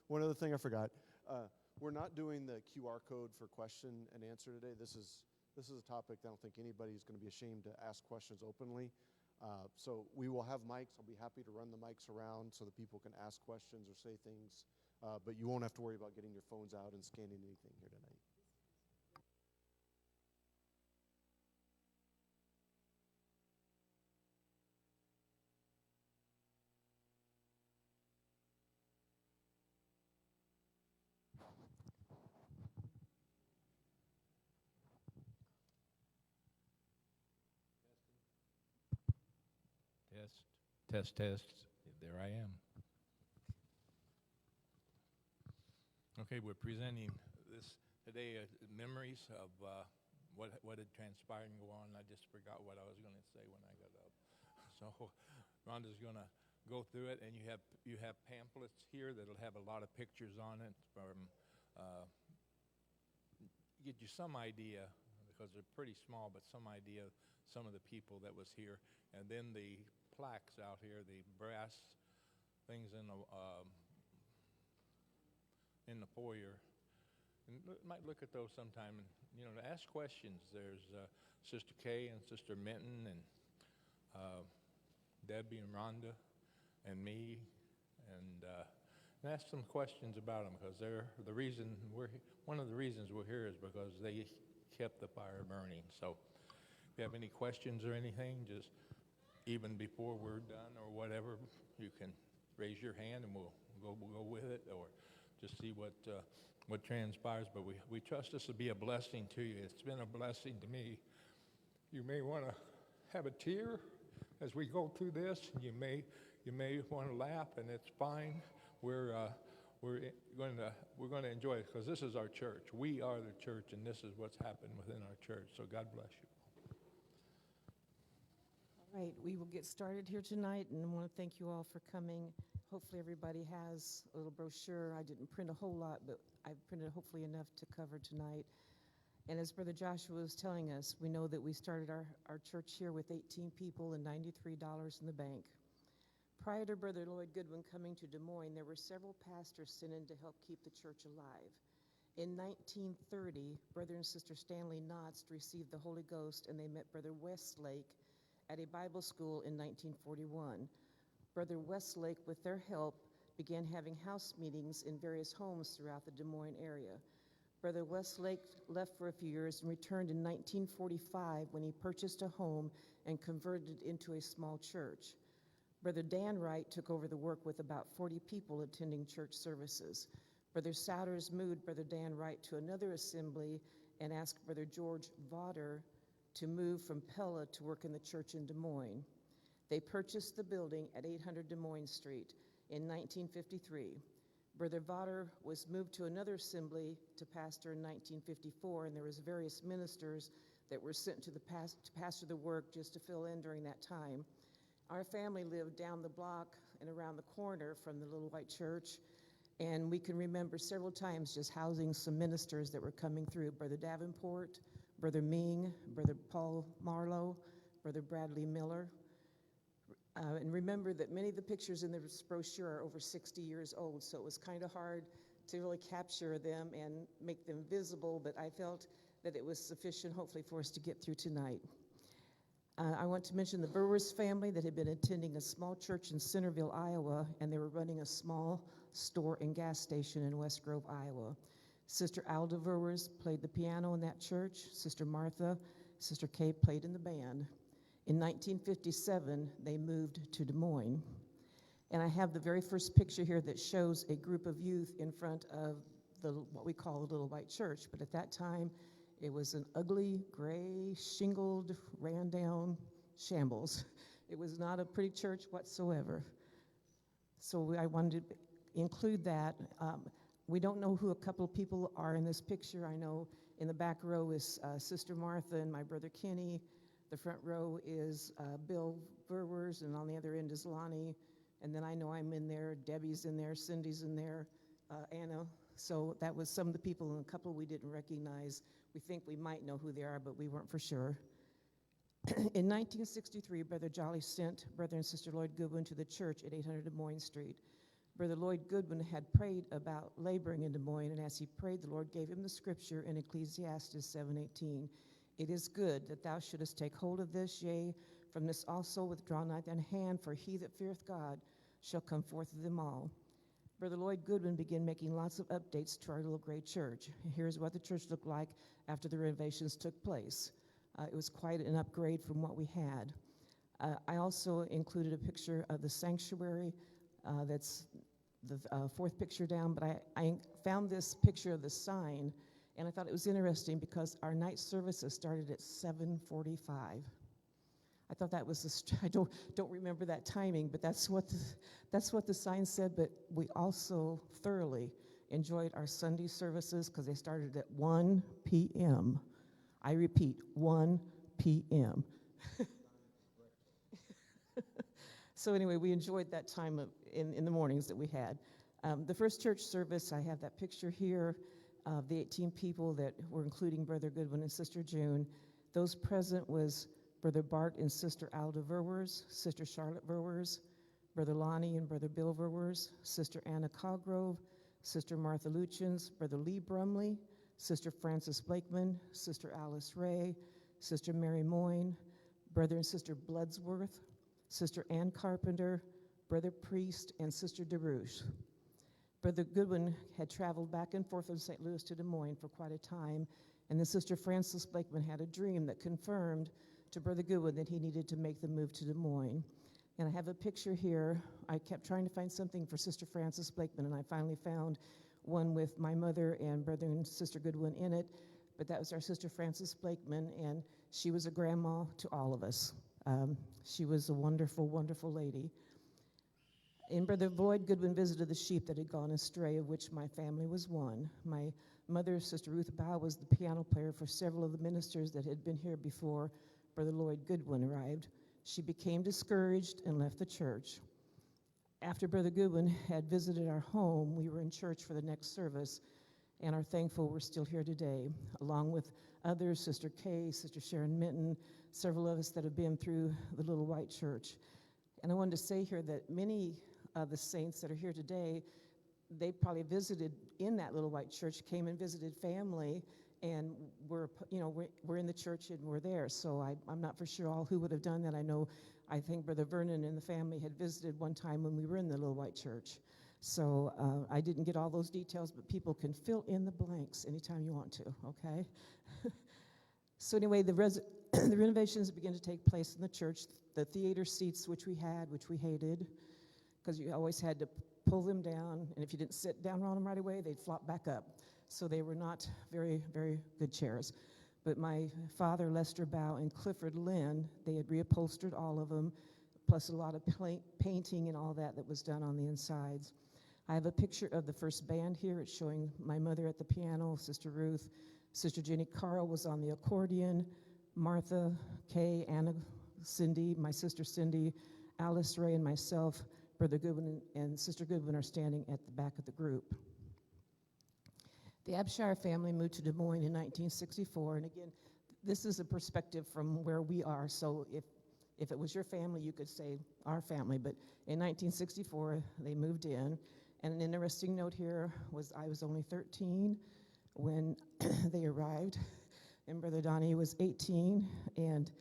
One other thing I forgot. We're not doing the QR code for question and answer today. This is a topic that I don't think anybody's going to be ashamed to ask questions openly. So we will have mics. I'll be happy to run the mics around so that people can ask questions or say things. But you won't have to worry about getting your phones out and scanning anything here tonight. Test. There I am. Okay, we're presenting this today, memories of what had transpired and go on. I just forgot what I was going to say when I got up. So Rhonda's going to go through it, and you have pamphlets here that'll have a lot of pictures on it from get you some idea, because they're pretty small, but some idea of some of the people that was here. And then the plaques out here, the brass things in the foyer. And might look at those sometime and, ask questions. There's Sister Kay and Sister Minton and Debbie and Rhonda and me, and ask some questions about them, because they're one of the reasons we're here is because they kept the fire burning. So if you have any questions or anything, just even before we're done or whatever, you can raise your hand and we'll go with it, or just see what transpires. But we trust this will be a blessing to you. It's been a blessing to me. You may want to have a tear as we go through this. You may want to laugh, and it's fine. We're going to enjoy it, because this is our church. We are the church, and this is what's happened within our church. So God bless you. All right, we will get started here tonight, and I want to thank you all for coming. Hopefully everybody has a little brochure. I didn't print a whole lot, but I've printed hopefully enough to cover tonight. And as Brother Joshua was telling us, we know that we started our church here with 18 people and $93 in the bank. Prior to Brother Lloyd Goodwin coming to Des Moines, there were several pastors sent in to help keep the church alive. In 1930, Brother and Sister Stanley Knotts received the Holy Ghost, and they met Brother Westlake at a Bible school in 1941. Brother Westlake, with their help, began having house meetings in various homes throughout the Des Moines area. Brother Westlake left for a few years and returned in 1945 when he purchased a home and converted it into a small church. Brother Dan Wright took over the work with about 40 people attending church services. Brother Souders moved Brother Dan Wright to another assembly and asked Brother George Vaughter to move from Pella to work in the church in Des Moines. They purchased the building at 800 Des Moines Street in 1953. Brother Vaughter was moved to another assembly to pastor in 1954, and there was various ministers that were sent to pastor the work just to fill in during that time. Our family lived down the block and around the corner from the little white church, and we can remember several times just housing some ministers that were coming through. Brother Davenport, Brother Ming, Brother Paul Marlowe, Brother Bradley Miller. And remember that many of the pictures in this brochure are over 60 years old, so it was kind of hard to really capture them and make them visible, but I felt that it was sufficient, hopefully, for us to get through tonight. I want to mention the Burwers family that had been attending a small church in Centerville, Iowa, and they were running a small store and gas station in West Grove, Iowa. Sister Alda Burwers played the piano in that church. Sister Martha, Sister Kay played in the band. In 1957, they moved to Des Moines. And I have the very first picture here that shows a group of youth in front of what we call the Little White Church. But at that time, it was an ugly, gray, shingled, ran-down shambles. It was not a pretty church whatsoever. So I wanted to include that. We don't know who a couple of people are in this picture. I know in the back row is Sister Martha and my brother Kenny. The front row is Bill Burwers, and on the other end is Lonnie. And then I know I'm in there, Debbie's in there, Cindy's in there, Anna. So that was some of the people, and a couple we didn't recognize. We think we might know who they are, but we weren't for sure. In 1963, Brother Jolly sent Brother and Sister Lloyd Goodwin to the church at 800 Des Moines Street. Brother Lloyd Goodwin had prayed about laboring in Des Moines, and as he prayed, the Lord gave him the scripture in Ecclesiastes 7:18. It is good that thou shouldest take hold of this, yea, from this also withdraw not thine hand, for he that feareth God shall come forth of them all. Brother Lloyd Goodwin began making lots of updates to our little gray church. Here's what the church looked like after the renovations took place. It was quite an upgrade from what we had. I also included a picture of the sanctuary. That's the fourth picture down, but I found this picture of the sign, and I thought it was interesting because our night services started at 7:45. I thought that was I don't remember that timing, but that's what the sign said. But we also thoroughly enjoyed our Sunday services because they started at 1 p.m. I repeat, 1 p.m. So anyway, we enjoyed that time in the mornings that we had. The first church service, I have that picture here of the 18 people that were including Brother Goodwin and Sister June. Those present was Brother Bart and Sister Alda Verwers, Sister Charlotte Verwers, Brother Lonnie and Brother Bill Verwers, Sister Anna Coggrove, Sister Martha Luchins, Brother Lee Brumley, Sister Frances Blakeman, Sister Alice Ray, Sister Mary Moyne, Brother and Sister Bloodsworth, Sister Ann Carpenter, Brother Priest, and Sister DeRouche. Brother Goodwin had traveled back and forth from St. Louis to Des Moines for quite a time, and then Sister Frances Blakeman had a dream that confirmed to Brother Goodwin that he needed to make the move to Des Moines. And I have a picture here. I kept trying to find something for Sister Frances Blakeman, and I finally found one with my mother and Brother and Sister Goodwin in it. But that was our Sister Frances Blakeman, and she was a grandma to all of us. She was a wonderful, wonderful lady. And Brother Lloyd Goodwin visited the sheep that had gone astray, of which my family was one. My mother, Sister Ruth Bow, was the piano player for several of the ministers that had been here before Brother Lloyd Goodwin arrived. She became discouraged and left the church. After Brother Goodwin had visited our home, we were in church for the next service and are thankful we're still here today, along with others, Sister Kay, Sister Sharon Minton, several of us that have been through the Little White Church. And I wanted to say here that many of the saints that are here today, they probably visited in that Little White Church, came and visited family, and we're in the church and we're there. So I'm not for sure all who would have done that. I think Brother Vernon and the family had visited one time when we were in the Little White Church. So I didn't get all those details, but people can fill in the blanks anytime you want to, okay? So anyway, the renovations began to take place in the church. The theater seats, which we had, which we hated, because you always had to pull them down, and if you didn't sit down on them right away, they'd flop back up. So they were not very, very good chairs. But my father, Lester Bow, and Clifford Lynn, they had reupholstered all of them, plus a lot of painting and all that was done on the insides. I have a picture of the first band here. It's showing my mother at the piano, Sister Ruth. Sister Jenny Carl was on the accordion. Martha, Kay, Anna, Cindy, my sister Cindy, Alice Ray, and myself, Brother Goodwin and Sister Goodwin are standing at the back of the group. The Abshire family moved to Des Moines in 1964, and again, this is a perspective from where we are, so if it was your family, you could say our family, but in 1964, they moved in, and an interesting note here was I was only 13 when they arrived, and Brother Donnie was 18, and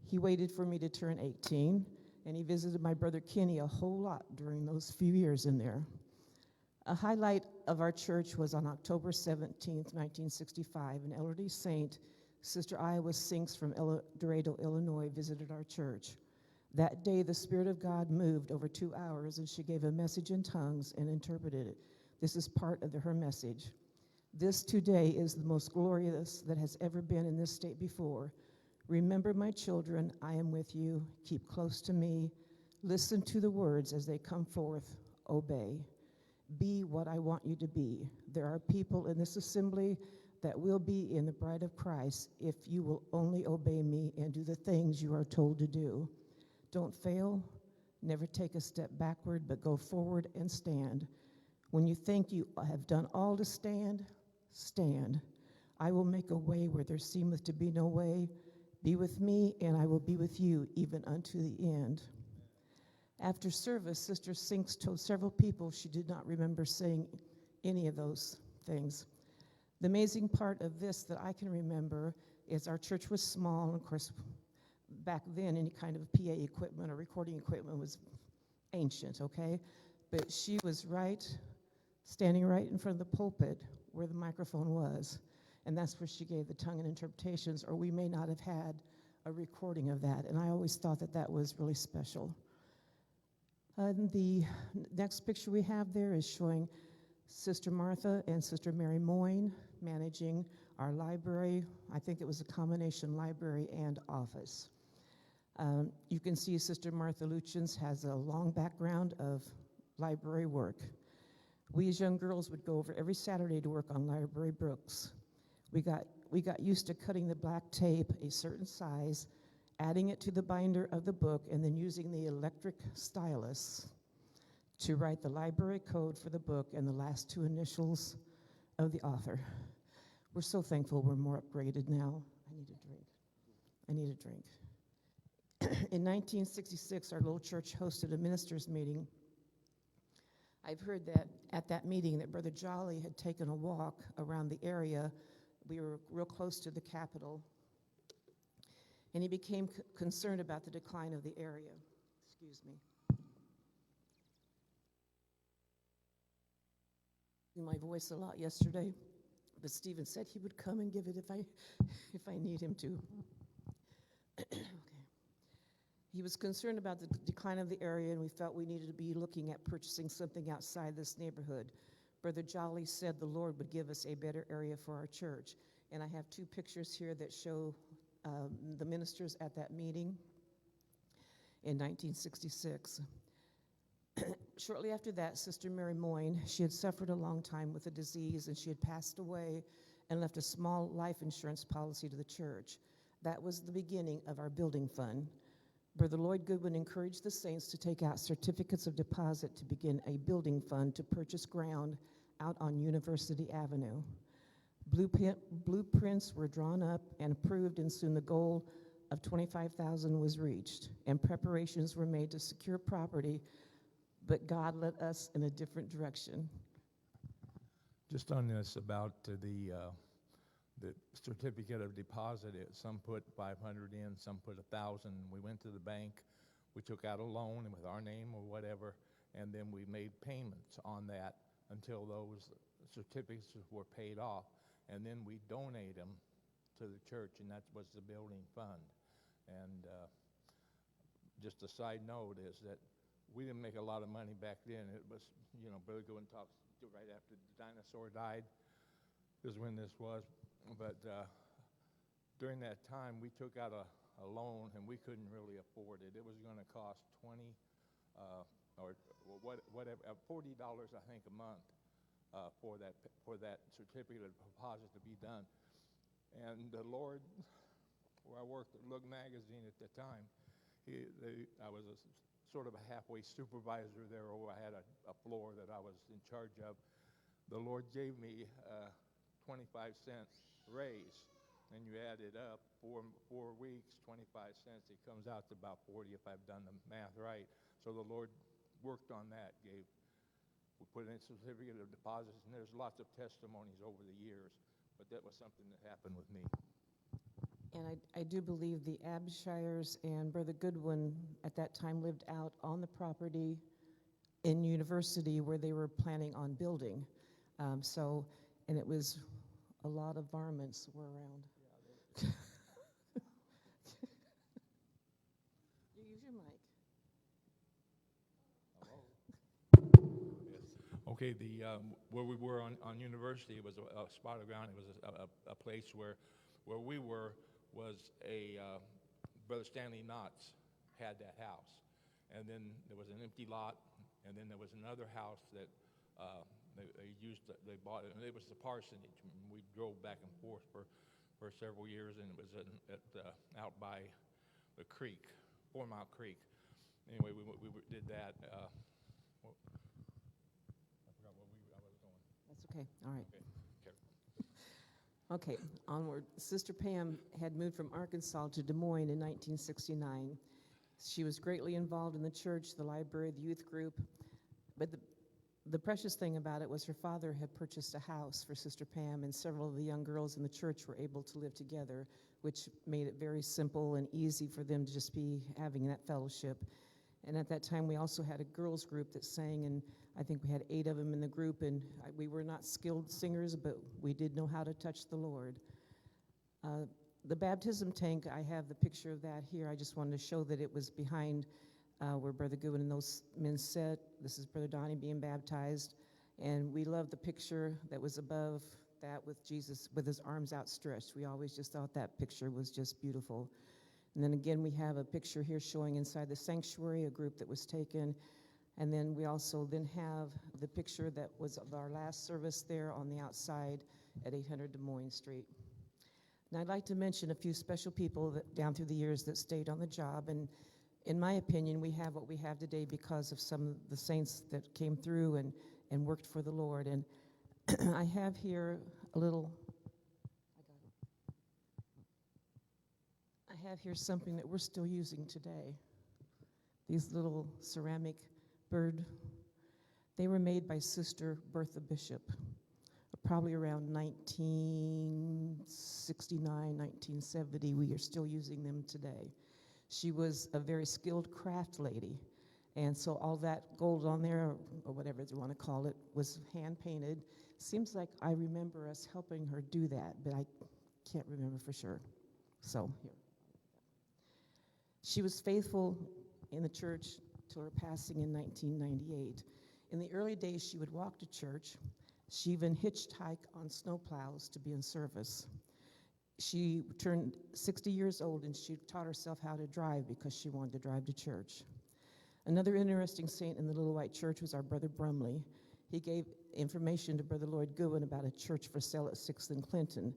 he waited for me to turn 18, and he visited my brother Kenny a whole lot during those few years in there. A highlight of our church was on October 17th, 1965. An elderly saint, Sister Iowa Sinks from El Dorado, Illinois, visited our church. That day, the Spirit of God moved over 2 hours, and she gave a message in tongues and interpreted it. This is part of her message. This today is the most glorious that has ever been in this state before. Remember, my children, I am with you. Keep close to me. Listen to the words as they come forth. Obey. Be what I want you to be. There are people in this assembly that will be in the bride of Christ if you will only obey me and do the things you are told to do. Don't fail. Never take a step backward, but go forward and stand. When you think you have done all to stand, stand. I will make a way where there seemeth to be no way. Be with me, and I will be with you even unto the end. After service, Sister Sinks told several people she did not remember saying any of those things. The amazing part of this that I can remember is our church was small, and of course, back then, any kind of PA equipment or recording equipment was ancient, okay? But she was standing right in front of the pulpit where the microphone was, and that's where she gave the tongue and interpretations, or we may not have had a recording of that, and I always thought that that was really special. The next picture we have there is showing Sister Martha and Sister Mary Moyne managing our library. I think it was a combination library and office. You can see Sister Martha Luchins has a long background of library work. We as young girls would go over every Saturday to work on library books. We got used to cutting the black tape a certain size, adding it to the binder of the book, and then using the electric stylus to write the library code for the book and the last two initials of the author. We're so thankful we're more upgraded now. I need a drink. In 1966, our little church hosted a ministers' meeting. I've heard that at that meeting that Brother Jolly had taken a walk around the area. We were real close to the Capitol, and he became concerned about the decline of the area. Excuse me. My voice a lot yesterday, but Stephen said he would come and give it if I need him to. Okay. He was concerned about the decline of the area, and we felt we needed to be looking at purchasing something outside this neighborhood. Brother Jolly said the Lord would give us a better area for our church. And I have two pictures here that show the ministers at that meeting in 1966. Shortly after that, Sister Mary Moyne, she had suffered a long time with a disease, and she had passed away and left a small life insurance policy to the church. That was the beginning of our building fund. Brother Lloyd Goodwin encouraged the saints to take out certificates of deposit to begin a building fund to purchase ground out on University Avenue. Blueprints were drawn up and approved, and soon the goal of $25,000 was reached, and preparations were made to secure property, but God led us in a different direction. Just on this about the certificate of deposit, some put 500 in, some put 1,000. We went to the bank, we took out a loan with our name or whatever, and then we made payments on that until those certificates were paid off, and then we donate them to the church, and that was the building fund. And just a side note is that we didn't make a lot of money back then. It was, Brother Goodwin talks right after the dinosaur died is when this was. But during that time, we took out a loan, and we couldn't really afford it. It was going to cost $40, I think, a month for that certificate of deposit to be done. And the Lord, where I worked at Look Magazine at the time, I was sort of a halfway supervisor there, or I had a floor that I was in charge of. The Lord gave me 25-cent raise, and you add it up, 4 weeks, 25 cents, it comes out to about 40 if I've done the math right. So the Lord worked on that, we put in a certificate of deposits, and there's lots of testimonies over the years, but that was something that happened with me. And I do believe the Abshires and Brother Goodwin at that time lived out on the property in University where they were planning on building. And it was a lot of varmints were around. Yeah, you use your mic. Hello. Yes. Okay, where we were on University, it was a spot of ground. It was a place where we were was Brother Stanley Knotts had that house, and then there was an empty lot, and then there was another house that they bought it, and it was the parsonage. We drove back and forth for several years, and it was out by the creek, 4 Mile Creek. Anyway, we did that. I forgot what I was doing. That's okay. All right. Okay. Okay, onward. Sister Pam had moved from Arkansas to Des Moines in 1969. She was greatly involved in the church, the library, the youth group. But the precious thing about it was her father had purchased a house for Sister Pam, and several of the young girls in the church were able to live together, which made it very simple and easy for them to just be having that fellowship. And at that time, we also had a girls group that sang, and I think we had 8 of them in the group, and we were not skilled singers, but we did know how to touch the Lord. The baptism tank, I have the picture of that here. I just wanted to show that it was behind where Brother Goodwin and those men sat. This is Brother Donnie being baptized, and we love the picture that was above that with Jesus with his arms outstretched. We always just thought that picture was just beautiful. And then again, we have a picture here showing inside the sanctuary, a group that was taken. And then we also then have the picture that was of our last service there on the outside at 800 Des Moines Street. And I'd like to mention a few special people that down through the years that stayed on the job. And in my opinion, we have what we have today because of some of the saints that came through and worked for the Lord. And I have here a little, I have here something that we're still using today. These little ceramic bird, they were made by Sister Bertha Bishop, probably around 1969, 1970. We are still using them today. She was a very skilled craft lady, and so all that gold on there, or whatever you want to call it, was hand-painted. Seems like I remember us helping her do that, but I can't remember for sure. So here. She was faithful in the church till her passing in 1998. In the early days, she would walk to church. She even hitchhiked on snowplows to be in service. She turned 60 years old, and she taught herself how to drive because she wanted to drive to church. Another interesting saint in the Little White Church was our Brother Brumley. He gave information to Brother Lloyd Goodwin about a church for sale at 6th and Clinton.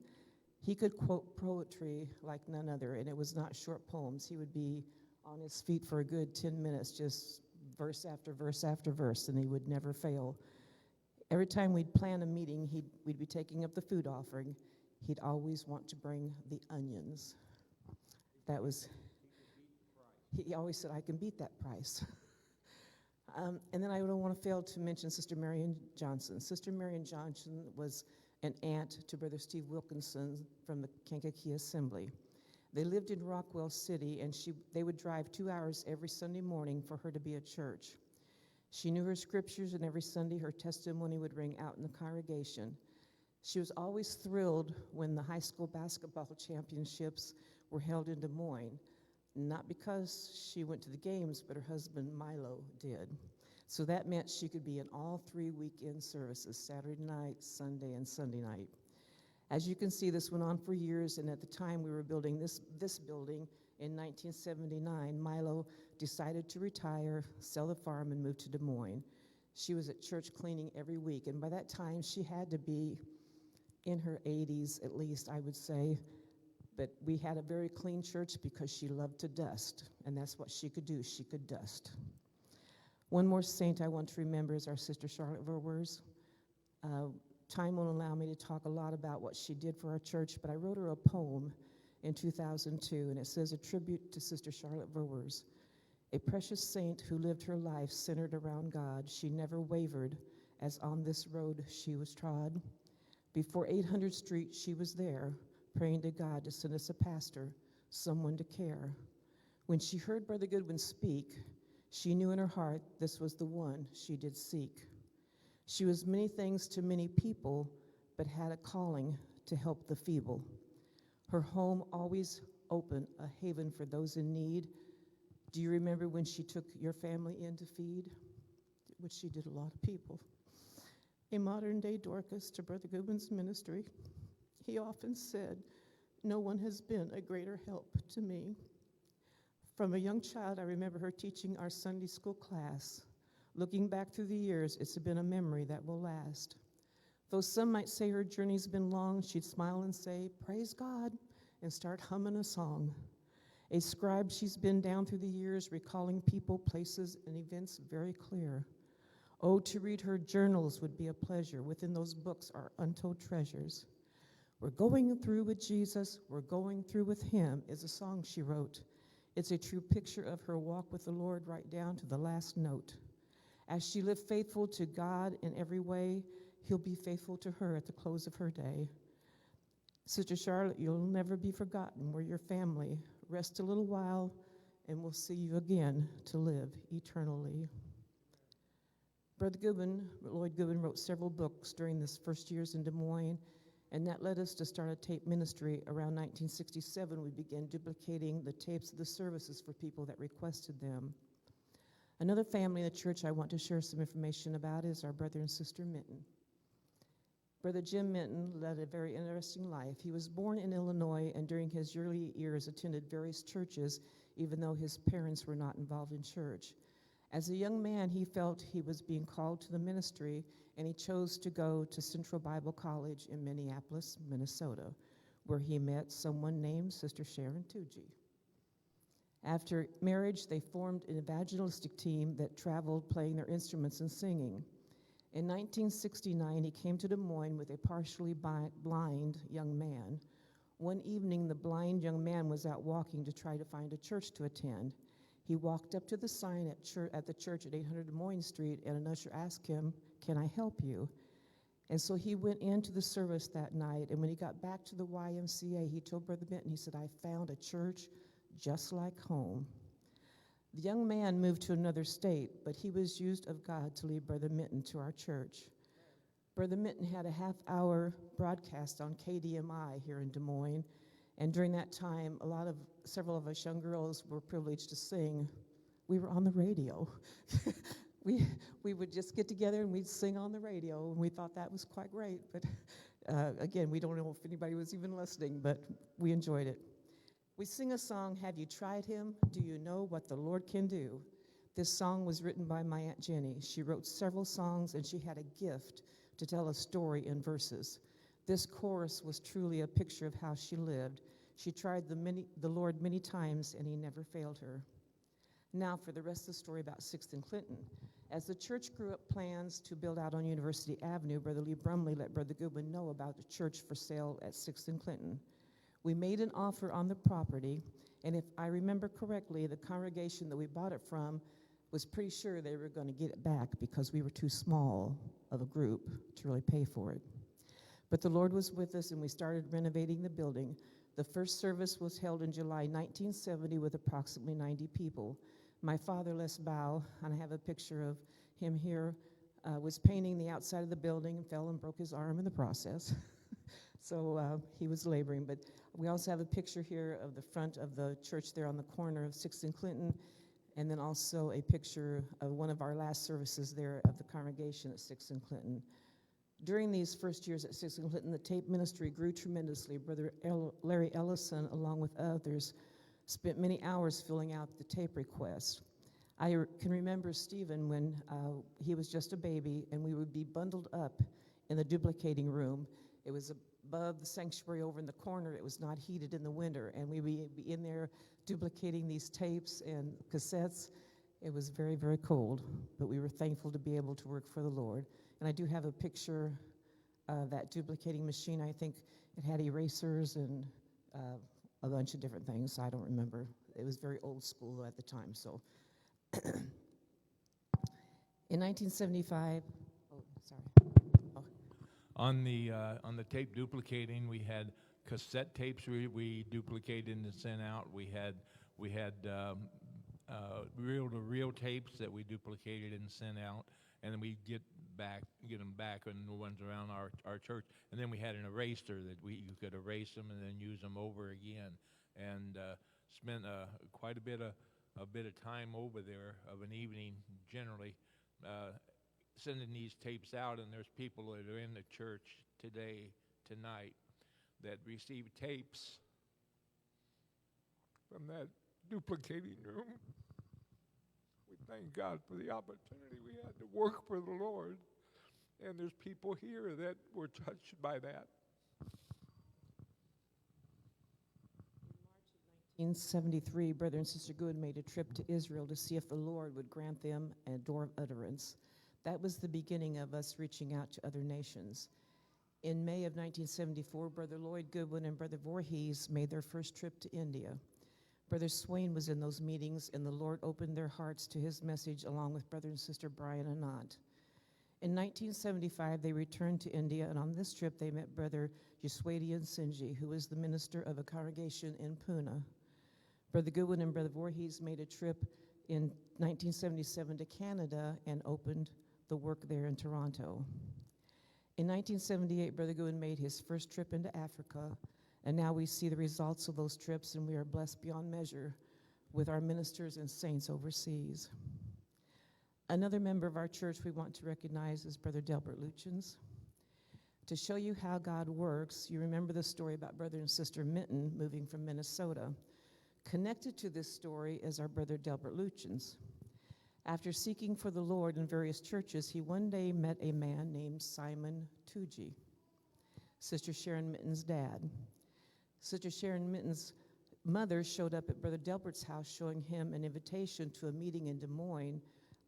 He could quote poetry like none other, and it was not short poems. He would be on his feet for a good 10 minutes, just verse after verse after verse, and he would never fail. Every time we'd plan a meeting, we'd be taking up the food offering. He'd always want to bring the onions. That was, he always said, I can beat that price. And then I don't want to fail to mention Sister Marion Johnson. Sister Marion Johnson was an aunt to Brother Steve Wilkinson from the Kankakee Assembly. They lived in Rockwell City, and they would drive 2 hours every Sunday morning for her to be at church. She knew her scriptures, and every Sunday her testimony would ring out in the congregation. She was always thrilled when the high school basketball championships were held in Des Moines, not because she went to the games, but her husband Milo did. So that meant she could be in all 3 weekend services, Saturday night, Sunday, and Sunday night. As you can see, this went on for years, and at the time we were building this building in 1979, Milo decided to retire, sell the farm, and move to Des Moines. She was at church cleaning every week, and by that time she had to be in her 80s at least, I would say. But we had a very clean church because she loved to dust, and that's what she could do. She could dust. One more saint I want to remember is our Sister Charlotte Verwers. Time won't allow me to talk a lot about what she did for our church, but I wrote her a poem in 2002, and it says, a tribute to Sister Charlotte Verwers. A precious saint who lived her life centered around God. She never wavered as on this road she was trod. Before 800 Street, she was there, praying to God to send us a pastor, someone to care. When she heard Brother Goodwin speak, she knew in her heart this was the one she did seek. She was many things to many people, but had a calling to help the feeble. Her home always open, a haven for those in need. Do you remember when she took your family in to feed? Which she did a lot of people. A modern-day Dorcas to Brother Goodwin's ministry. He often said, no one has been a greater help to me. From a young child, I remember her teaching our Sunday school class. Looking back through the years, it's been a memory that will last. Though some might say her journey's been long, she'd smile and say, praise God, and start humming a song. A scribe she's been down through the years, recalling people, places, and events very clear. Oh, to read her journals would be a pleasure. Within those books are untold treasures. We're going through with Jesus, we're going through with him, is a song she wrote. It's a true picture of her walk with the Lord right down to the last note. As she lived faithful to God in every way, He'll be faithful to her at the close of her day. Sister Charlotte, you'll never be forgotten. We're your family. Rest a little while, and we'll see you again to live eternally. Brother Goodwin, Lloyd Goodwin, wrote several books during his first years in Des Moines, and that led us to start a tape ministry. Around 1967, we began duplicating the tapes of the services for people that requested them. Another family in the church I want to share some information about is our brother and sister Minton. Brother Jim Minton led a very interesting life. He was born in Illinois and during his early years attended various churches, even though his parents were not involved in church. As a young man, he felt he was being called to the ministry, and he chose to go to Central Bible College in Minneapolis, Minnesota, where he met someone named Sister Sharon Tucci. After marriage, they formed an evangelistic team that traveled playing their instruments and singing. In 1969, he came to Des Moines with a partially blind young man. One evening, the blind young man was out walking to try to find a church to attend. He walked up to the sign at the church at 800 Des Moines Street, and an usher asked him, "Can I help you?" And so he went into the service that night, and when he got back to the YMCA, he told Brother Benton, he said, "I found a church just like home." The young man moved to another state, but he was used of God to lead Brother Minton to our church. Brother Minton had a half-hour broadcast on KDMI here in Des Moines, and during that time, several of us young girls were privileged to sing. We were on the radio. we would just get together and we'd sing on the radio, and we thought that was quite great. But again, we don't know if anybody was even listening, but we enjoyed it. We sing a song, "Have You Tried Him? Do You Know What the Lord Can Do?" This song was written by my Aunt Jenny. She wrote several songs, and she had a gift to tell a story in verses. This chorus was truly a picture of how she lived. She tried the Lord many times, and He never failed her. Now for the rest of the story about 6th and Clinton. As the church grew up plans to build out on University Avenue, Brother Lee Brumley let Brother Goodwin know about the church for sale at 6th and Clinton. We made an offer on the property, and if I remember correctly, the congregation that we bought it from was pretty sure they were going to get it back because we were too small of a group to really pay for it. But the Lord was with us, and we started renovating the building. The first service was held in July 1970 with approximately 90 people. My father, Les Bow, and I have a picture of him here, was painting the outside of the building and fell and broke his arm in the process. So he was laboring. But we also have a picture here of the front of the church there on the corner of 6th and Clinton, and then also a picture of one of our last services there of the congregation at 6th and Clinton. During these first years at 6th and Clinton, the tape ministry grew tremendously. Brother Larry Ellison, along with others, spent many hours filling out the tape requests. I can remember Stephen when he was just a baby, and we would be bundled up in the duplicating room. It was above the sanctuary over in the corner. It was not heated in the winter, and we would be in there duplicating these tapes and cassettes. It was very, very cold, but we were thankful to be able to work for the Lord. And I do have a picture of that duplicating machine. I think it had erasers and a bunch of different things. I don't remember. It was very old school at the time. So in 1975, On the tape duplicating, we had cassette tapes we duplicated and sent out. We had reel-to-reel tapes that we duplicated and sent out, and then we get them back on the ones around our church. And then we had an eraser that you could erase them and then use them over again. And spent quite a bit of time over there of an evening, generally, sending these tapes out. And there's people that are in the church tonight, that receive tapes from that duplicating room. We thank God for the opportunity we had to work for the Lord. And there's people here that were touched by that. In 1973, Brother and Sister Good made a trip to Israel to see if the Lord would grant them a door of utterance. That was the beginning of us reaching out to other nations. In May of 1974, Brother Lloyd Goodwin and Brother Voorhees made their first trip to India. Brother Swain was in those meetings, and the Lord opened their hearts to his message along with Brother and Sister Brian Anant. In 1975, they returned to India, and on this trip, they met Brother Yaswadian Sinji, who was the minister of a congregation in Pune. Brother Goodwin and Brother Voorhees made a trip in 1977 to Canada and opened the work there in Toronto. In 1978, Brother Goodwin made his first trip into Africa, and now we see the results of those trips, and we are blessed beyond measure with our ministers and saints overseas. Another member of our church we want to recognize is Brother Delbert Luchins. To show you how God works, you remember the story about Brother and Sister Minton moving from Minnesota. Connected to this story is our Brother Delbert Luchins. After seeking for the Lord in various churches, he one day met a man named Simon Tuji, Sister Sharon Minton's dad. Sister Sharon Minton's mother showed up at Brother Delbert's house showing him an invitation to a meeting in Des Moines,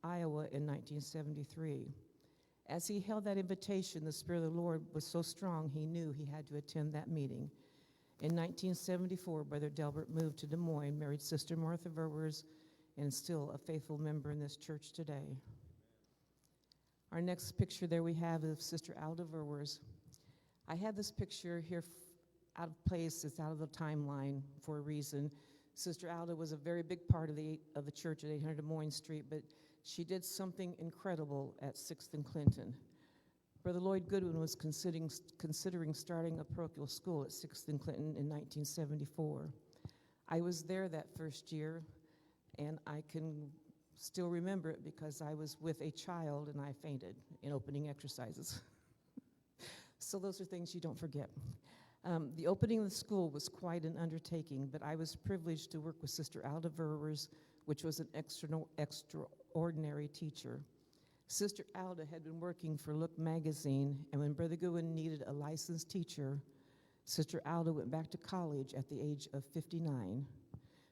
Iowa in 1973. As he held that invitation, the Spirit of the Lord was so strong he knew he had to attend that meeting. In 1974, Brother Delbert moved to Des Moines, married Sister Martha Verwers, and is still a faithful member in this church today. Our next picture there we have of Sister Alda Verwers. I have this picture here out of place. It's out of the timeline for a reason. Sister Alda was a very big part of the church at 800 Des Moines Street, but she did something incredible at 6th and Clinton. Brother Lloyd Goodwin was considering starting a parochial school at 6th and Clinton in 1974. I was there that first year, and I can still remember it because I was with a child and I fainted in opening exercises. So those are things you don't forget. The opening of the school was quite an undertaking, but I was privileged to work with Sister Alda Verwers, which was an extraordinary teacher. Sister Alda had been working for Look magazine, and when Brother Goodwin needed a licensed teacher, Sister Alda went back to college at the age of 59.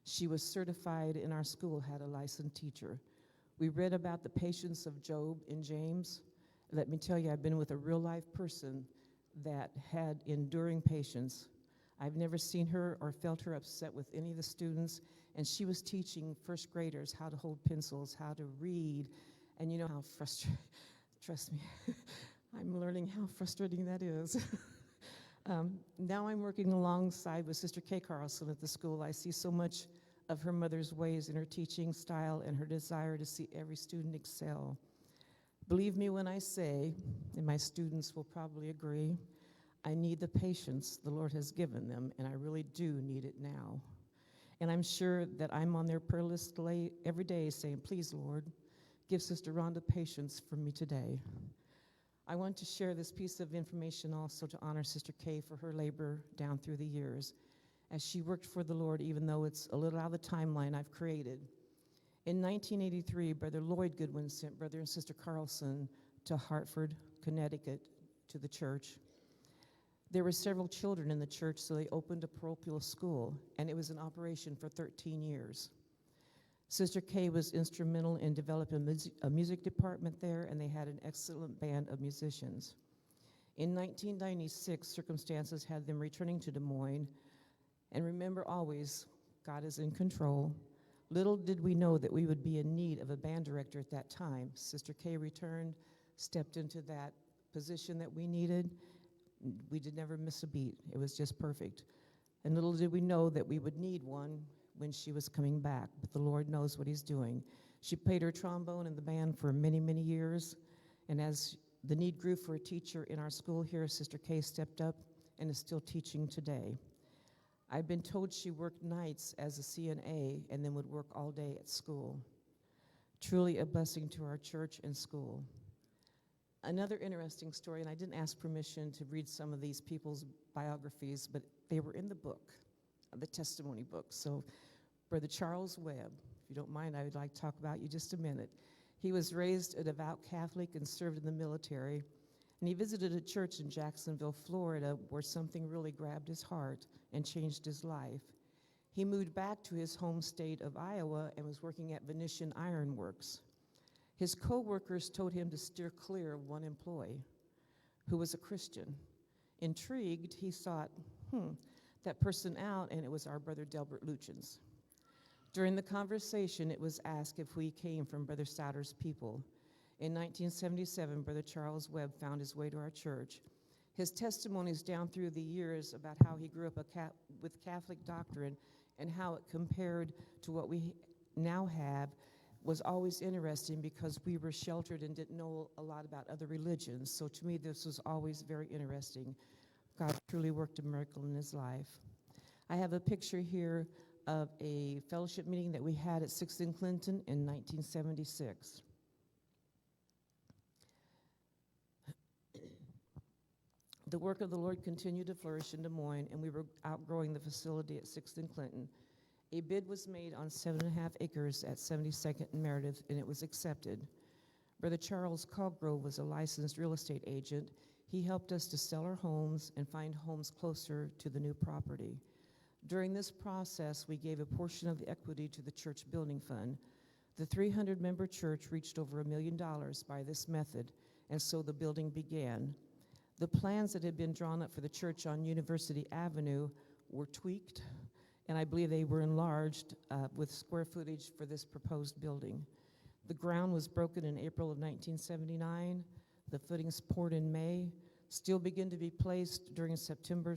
She was certified in our school, had a licensed teacher. We read about the patience of Job in James. Let me tell you, I've been with a real-life person that had enduring patience. I've never seen her or felt her upset with any of the students, and she was teaching first graders how to hold pencils, how to read, and you know how frustrating, trust me, I'm learning how frustrating that is. Now I'm working alongside with Sister Kay Carlson at the school. I see so much of her mother's ways in her teaching style and her desire to see every student excel. Believe me when I say, and my students will probably agree, I need the patience the Lord has given them, and I really do need it now. And I'm sure that I'm on their prayer list every day saying, please, Lord, give Sister Rhonda patience for me today. I want to share this piece of information also to honor Sister Kay for her labor down through the years as she worked for the Lord, even though it's a little out of the timeline I've created. In 1983, Brother Lloyd Goodwin sent Brother and Sister Carlson to Hartford, Connecticut, to the church. There were several children in the church, so they opened a parochial school, and it was in operation for 13 years. Sister Kay was instrumental in developing a music department there, and they had an excellent band of musicians. In 1996, circumstances had them returning to Des Moines, and remember always, God is in control. Little did we know that we would be in need of a band director at that time. Sister Kay returned, stepped into that position that we needed. We did never miss a beat. It was just perfect. And little did we know that we would need one when she was coming back, but the Lord knows what he's doing. She played her trombone in the band for many, many years, and as the need grew for a teacher in our school here, Sister Kay stepped up and is still teaching today. I've been told she worked nights as a CNA and then would work all day at school. Truly a blessing to our church and school. Another interesting story, and I didn't ask permission to read some of these people's biographies, but they were in the book, the testimony book. So Brother Charles Webb, if you don't mind, I would like to talk about you just a minute. He was raised a devout Catholic and served in the military, and he visited a church in Jacksonville, Florida, where something really grabbed his heart and changed his life. He moved back to his home state of Iowa and was working at Venetian Iron Works. His co-workers told him to steer clear of one employee who was a Christian. Intrigued, he sought that person out, and it was our Brother Delbert Luchins. During the conversation, it was asked if we came from Brother Souter's people. In 1977, Brother Charles Webb found his way to our church. His testimonies down through the years about how he grew up with Catholic doctrine and how it compared to what we now have was always interesting because we were sheltered and didn't know a lot about other religions. So to me, this was always very interesting. God truly worked a miracle in his life. I have a picture here of a fellowship meeting that we had at 6th and Clinton in 1976. The work of the Lord continued to flourish in Des Moines, and we were outgrowing the facility at 6th and Clinton. A bid was made on 7.5 acres at 72nd and Meredith, and it was accepted. Brother Charles Coggrove was a licensed real estate agent. He helped us to sell our homes and find homes closer to the new property. During this process, we gave a portion of the equity to the church building fund. The 300-member church reached over $1 million by this method, and so the building began. The plans that had been drawn up for the church on University Avenue were tweaked, and I believe they were enlarged with square footage for this proposed building. The ground was broken in April of 1979. The footings poured in May. Steel began to be placed during September.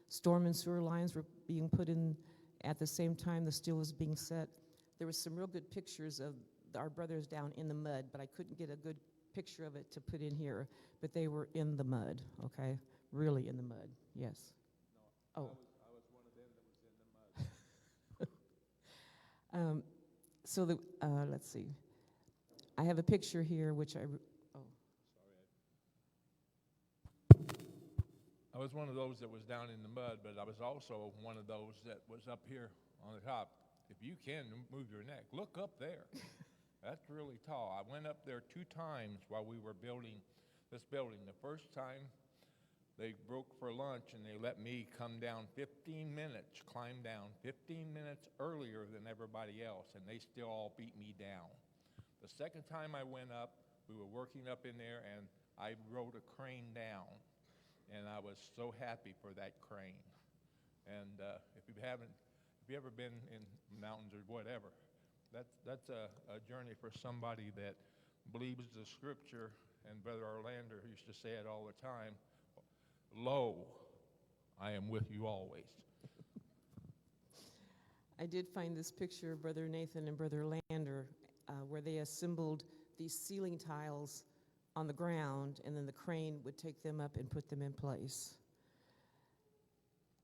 Storm and sewer lines were being put in at the same time the steel was being set. There was some real good pictures of our brothers down in the mud, but I couldn't get a good picture of it to put in here, but they were in the mud, okay? Really in the mud, yes. No, oh. I was one of them that was in the mud. So let's see. I have a picture here, which Sorry. I was one of those that was down in the mud, but I was also one of those that was up here on the top. If you can, move your neck. Look up there. That's really tall. I went up there 2 times while we were building this building. The first time, they broke for lunch, and they let me come down 15 minutes, climb down 15 minutes earlier than everybody else, and they still all beat me down. The second time I went up, we were working up in there, and I rode a crane down, and I was so happy for that crane. And if you ever been in mountains or whatever, that's a journey for somebody that believes the scripture, and Brother Orlander used to say it all the time, "Lo, I am with you always." I did find this picture of Brother Nathan and Brother Lander where they assembled these ceiling tiles on the ground, and then the crane would take them up and put them in place.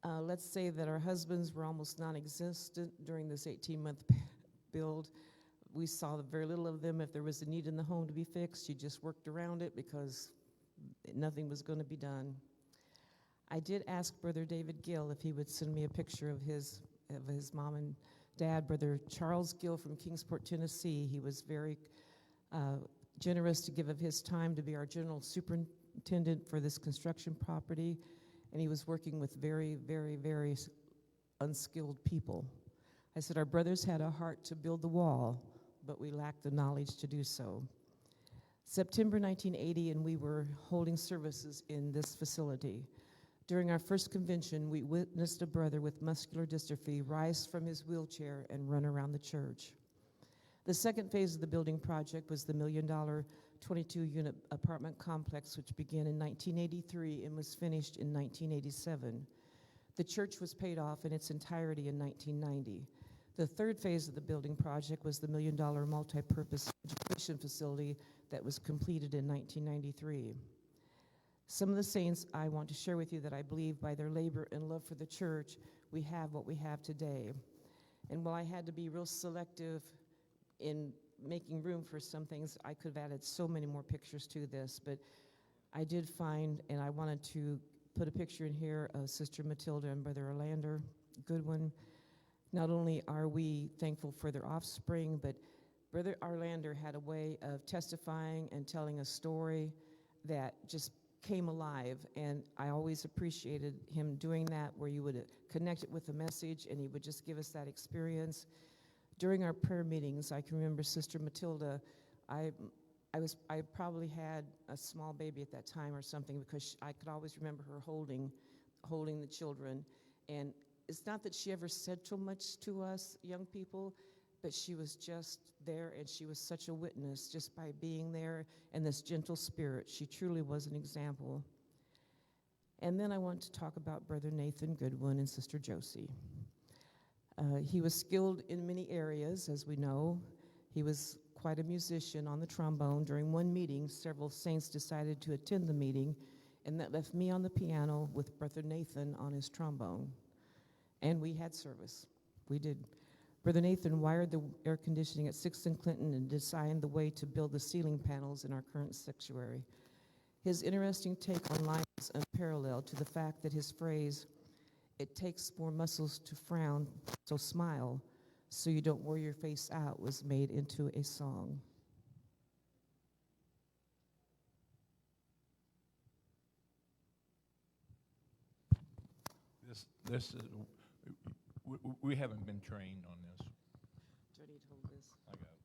Let's say that our husbands were almost non-existent during this 18-month build. We saw very little of them. If there was a need in the home to be fixed, you just worked around it because nothing was going to be done. I did ask Brother David Gill if he would send me a picture of his mom and dad, Brother Charles Gill from Kingsport, Tennessee. He was very generous to give of his time to be our general superintendent for this construction property, and he was working with very, very, very unskilled people. I said, our brothers had a heart to build the wall, but we lacked the knowledge to do so. September 1980, and we were holding services in this facility. During our first convention, we witnessed a brother with muscular dystrophy rise from his wheelchair and run around the church. The second phase of the building project was the $1 million 22-unit apartment complex, which began in 1983 and was finished in 1987. The church was paid off in its entirety in 1990. The third phase of the building project was the $1 million multi-purpose education facility that was completed in 1993. Some of the saints I want to share with you that I believe by their labor and love for the church, we have what we have today. And while I had to be real selective in making room for some things, I could have added so many more pictures to this, but I did find, and I wanted to put a picture in here of Sister Matilda and Brother Orlander Goodwin. Not only are we thankful for their offspring, but Brother Orlander had a way of testifying and telling a story that just came alive, and I always appreciated him doing that, where you would connect it with a message and he would just give us that experience. During our prayer meetings, I can remember Sister Matilda, I probably had a small baby at that time or something, because I could always remember her holding the children. And it's not that she ever said too much to us young people, but she was just there, and she was such a witness just by being there, and this gentle spirit. She truly was an example. And then I want to talk about Brother Nathan Goodwin and Sister Josie. He was skilled in many areas, as we know. He was quite a musician on the trombone. During one meeting, several saints decided to attend the meeting, and that left me on the piano with Brother Nathan on his trombone. And we had service. We did. Brother Nathan wired the air conditioning at 6th and Clinton and designed the way to build the ceiling panels in our current sanctuary. His interesting take on life is unparalleled to the fact that his phrase, "It takes more muscles to frown, so smile, so you don't wear your face out," was made into a song. This is, we haven't been trained on this. Do I need to hold this? I got it.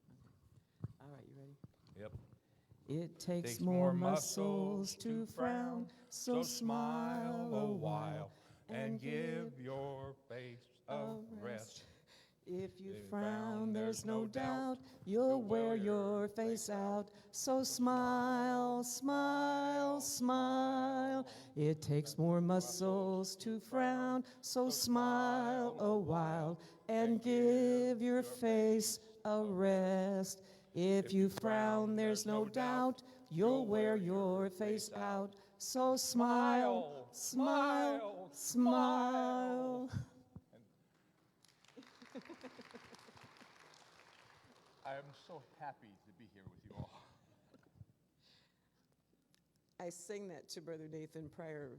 All right, you ready? Yep. It takes more muscles to frown, so smile a while and give your face a rest. If you frown, there's no doubt you'll wear your face out. So smile, smile, smile. It takes more muscles to frown, so smile a while and give your face a rest. If you frown, there's no doubt you'll wear your face out. So smile, smile, smile. I am so happy to be here with you all. I sang that to Brother Nathan prior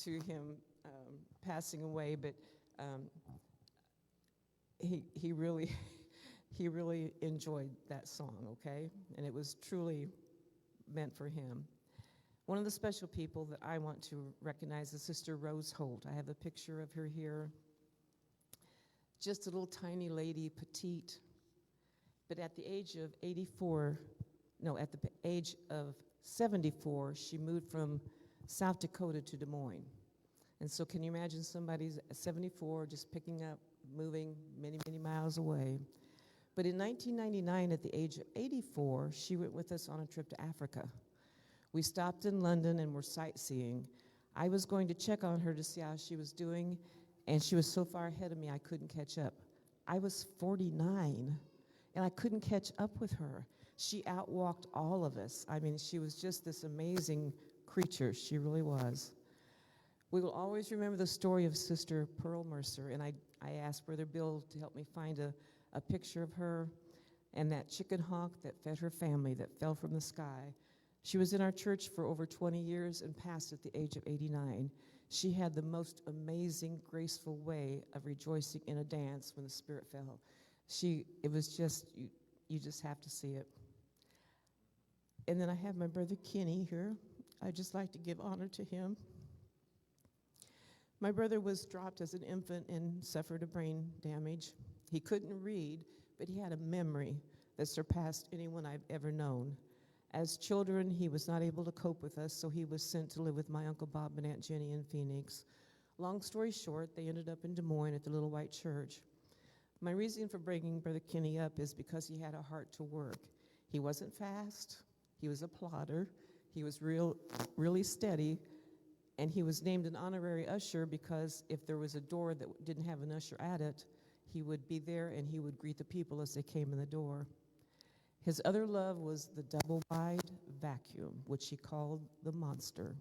to him passing away, but he really he really enjoyed that song, okay? And it was truly meant for him. One of the special people that I want to recognize is Sister Rose Holt. I have a picture of her here. Just a little tiny lady, petite, but at the age of 74, she moved from South Dakota to Des Moines. And so can you imagine somebody's 74 just picking up, moving many, many miles away? But in 1999, at the age of 84, she went with us on a trip to Africa. We stopped in London and were sightseeing. I was going to check on her to see how she was doing, and she was so far ahead of me I couldn't catch up. I was 49, and I couldn't catch up with her. She outwalked all of us. I mean, she was just this amazing creature. She really was. We will always remember the story of Sister Pearl Mercer, and I asked Brother Bill to help me find a picture of her and that chicken hawk that fed her family that fell from the sky. She was in our church for over 20 years and passed at the age of 89. She had the most amazing, graceful way of rejoicing in a dance when the Spirit fell. It was just, you just have to see it. And then I have my brother Kenny here. I'd just like to give honor to him. My brother was dropped as an infant and suffered a brain damage. He couldn't read, but he had a memory that surpassed anyone I've ever known. As children, he was not able to cope with us, so he was sent to live with my Uncle Bob and Aunt Jenny in Phoenix. Long story short, they ended up in Des Moines at the Little White Church. My reason for bringing Brother Kenny up is because he had a heart to work. He wasn't fast. He was a plodder. He was really steady, and he was named an honorary usher because if there was a door that didn't have an usher at it, he would be there and he would greet the people as they came in the door. His other love was the double-wide vacuum, which he called the monster.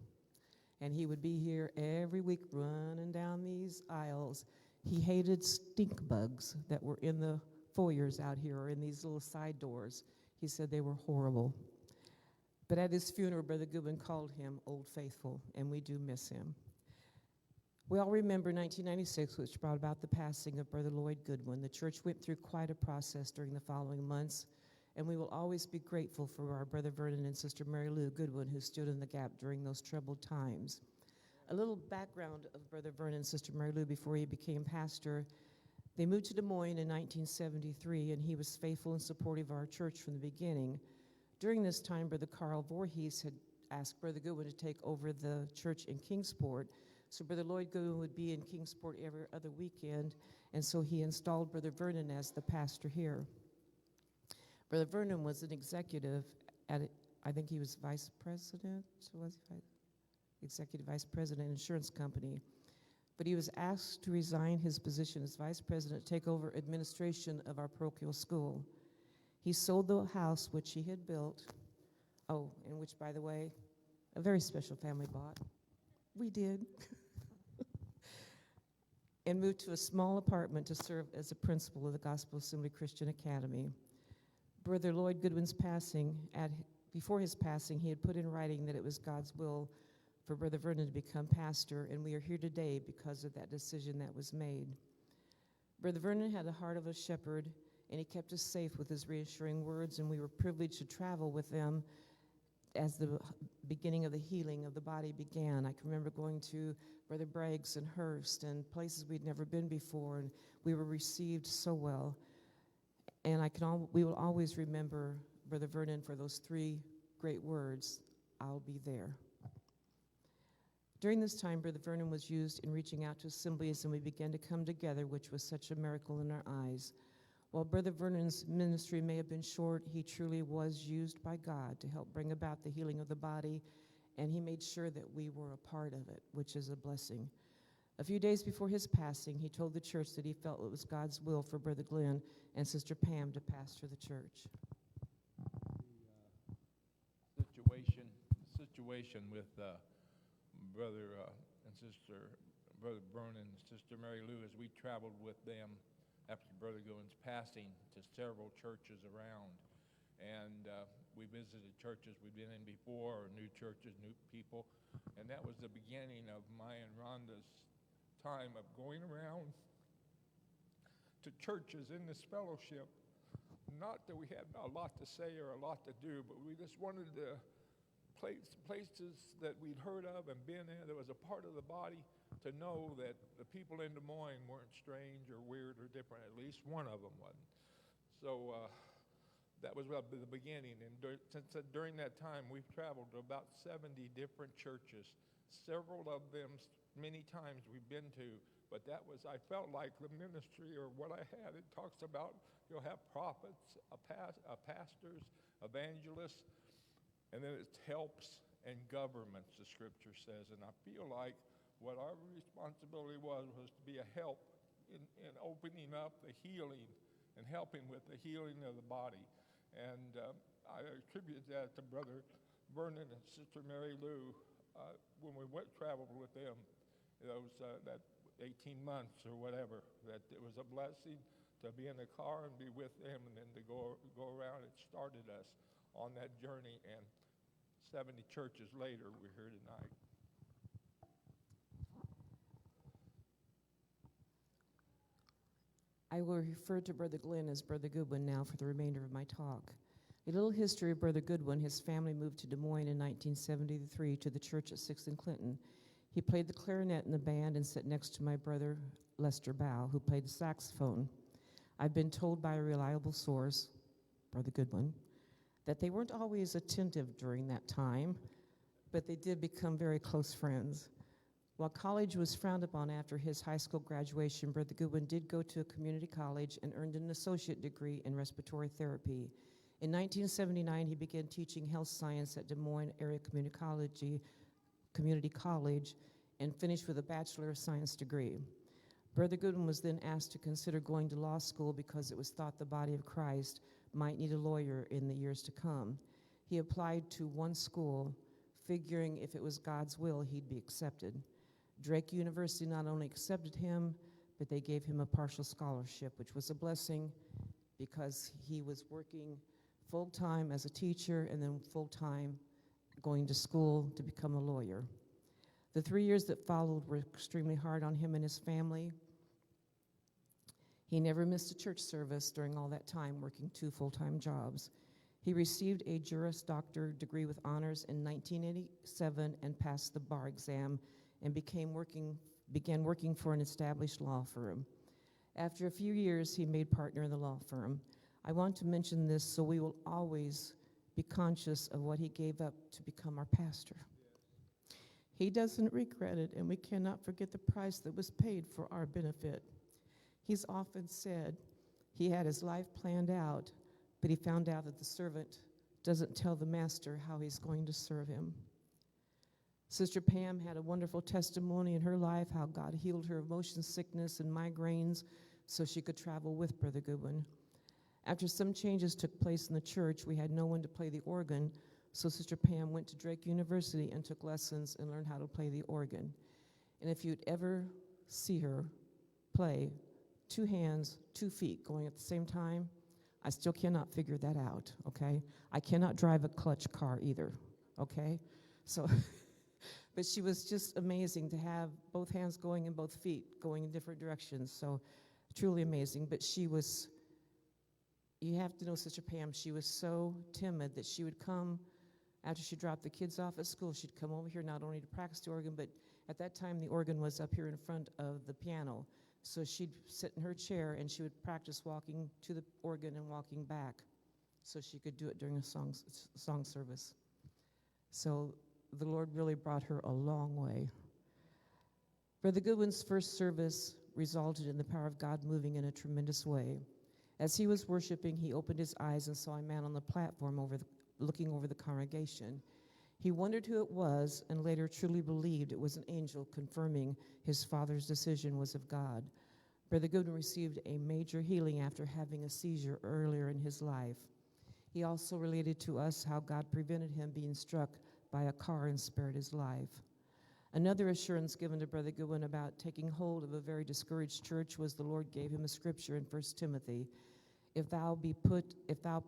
And he would be here every week running down these aisles. He hated stink bugs that were in the foyers out here or in these little side doors. He said they were horrible. But at his funeral, Brother Goodwin called him Old Faithful, and we do miss him. We all remember 1996, which brought about the passing of Brother Lloyd Goodwin. The church went through quite a process during the following months, and we will always be grateful for our Brother Vernon and Sister Mary Lou Goodwin, who stood in the gap during those troubled times. A little background of Brother Vernon and Sister Mary Lou before he became pastor. They moved to Des Moines in 1973, and he was faithful and supportive of our church from the beginning. During this time, Brother Carl Voorhees had asked Brother Goodwin to take over the church in Kingsport, So Brother Lloyd Goodwin would be in Kingsport every other weekend, and so he installed Brother Vernon as the pastor here. Brother Vernon was an executive at, I think he was vice president, was he? Executive vice president, insurance company. But he was asked to resign his position as vice president to take over administration of our parochial school. He sold the house which he had built, and which, by the way, a very special family bought. We did. And moved to a small apartment to serve as a principal of the Gospel Assembly Christian Academy. Brother Lloyd Goodwin's passing, before his passing, he had put in writing that it was God's will for Brother Vernon to become pastor, and we are here today because of that decision that was made. Brother Vernon had the heart of a shepherd, and he kept us safe with his reassuring words, and we were privileged to travel with them as the beginning of the healing of the body began. I can remember going to Brother Bragg's and Hurst and places we'd never been before, and we were received so well. And we will always remember Brother Vernon for those 3 great words, "I'll be there." During this time, Brother Vernon was used in reaching out to assemblies, and we began to come together, which was such a miracle in our eyes. While Brother Vernon's ministry may have been short, he truly was used by God to help bring about the healing of the body, and he made sure that we were a part of it, which is a blessing. A few days before his passing, he told the church that he felt it was God's will for Brother Glenn and Sister Pam to pastor the church. The situation with Brother Vernon and Sister Mary Lou, as we traveled with them after Brother Goodwin's passing to several churches around. And we visited churches we'd been in before, or new churches, new people. And that was the beginning of my and Rhonda's time of going around to churches in this fellowship. Not that we had a lot to say or a lot to do, but we just wanted to places that we'd heard of and been in that was a part of the body, to know that the people in Des Moines weren't strange or weird or different. At least one of them wasn't. So that was the beginning. And during that time, we've traveled to about 70 different churches. Several of them, many times we've been to, but I felt like the ministry, or what I had, it talks about you'll have prophets, pastors, evangelists, and then it helps and governments, the scripture says. And I feel like what our responsibility was to be a help in opening up the healing and helping with the healing of the body. And I attribute that to Brother Vernon and Sister Mary Lou when we traveled with them, that 18 months or whatever, that it was a blessing to be in the car and be with them, and then to go around. It started us on that journey, and 70 churches later, we're here tonight. I will refer to Brother Glenn as Brother Goodwin now for the remainder of my talk. A little history of Brother Goodwin. His family moved to Des Moines in 1973 to the church at 6th and Clinton. He played the clarinet in the band and sat next to my brother, Lester Bow, who played the saxophone. I've been told by a reliable source, Brother Goodwin, that they weren't always attentive during that time, but they did become very close friends. While college was frowned upon after his high school graduation, Brother Goodwin did go to a community college and earned an associate degree in respiratory therapy. In 1979, he began teaching health science at Des Moines Area Community College and finished with a Bachelor of Science degree. Brother Goodwin was then asked to consider going to law school because it was thought the body of Christ might need a lawyer in the years to come. He applied to one school, figuring if it was God's will, he'd be accepted. Drake University not only accepted him, but they gave him a partial scholarship, which was a blessing because he was working full-time as a teacher and then full-time going to school to become a lawyer. The 3 years that followed were extremely hard on him and his family. He never missed a church service during all that time, working 2 full-time jobs. He received a Juris Doctor degree with honors in 1987 and passed the bar exam and began working for an established law firm. After a few years, he made partner in the law firm. I want to mention this so we will always be conscious of what he gave up to become our pastor. He doesn't regret it, and we cannot forget the price that was paid for our benefit. He's often said he had his life planned out, but he found out that the servant doesn't tell the master how he's going to serve him. Sister Pam had a wonderful testimony in her life how God healed her of motion sickness and migraines so she could travel with Brother Goodwin. After some changes took place in the church, we had no one to play the organ, so Sister Pam went to Drake University and took lessons and learned how to play the organ. And if you'd ever see her play 2 hands, 2 feet going at the same time, I still cannot figure that out, okay? I cannot drive a clutch car either, okay? So, but she was just amazing to have both hands going and both feet going in different directions, so truly amazing. But she was, you have to know Sister Pam, she was so timid that she would come after she dropped the kids off at school. She'd come over here not only to practice the organ, but at that time the organ was up here in front of the piano. So she'd sit in her chair and she would practice walking to the organ and walking back so she could do it during a song service. So the Lord really brought her a long way. Brother Goodwin's first service resulted in the power of God moving in a tremendous way. As he was worshiping, he opened his eyes and saw a man on the platform looking over the congregation. He wondered who it was and later truly believed it was an angel confirming his father's decision was of God. Brother Goodwin received a major healing after having a seizure earlier in his life. He also related to us how God prevented him being struck by a car and spared his life. Another assurance given to Brother Goodwin about taking hold of a very discouraged church was the Lord gave him a scripture in 1 Timothy. If thou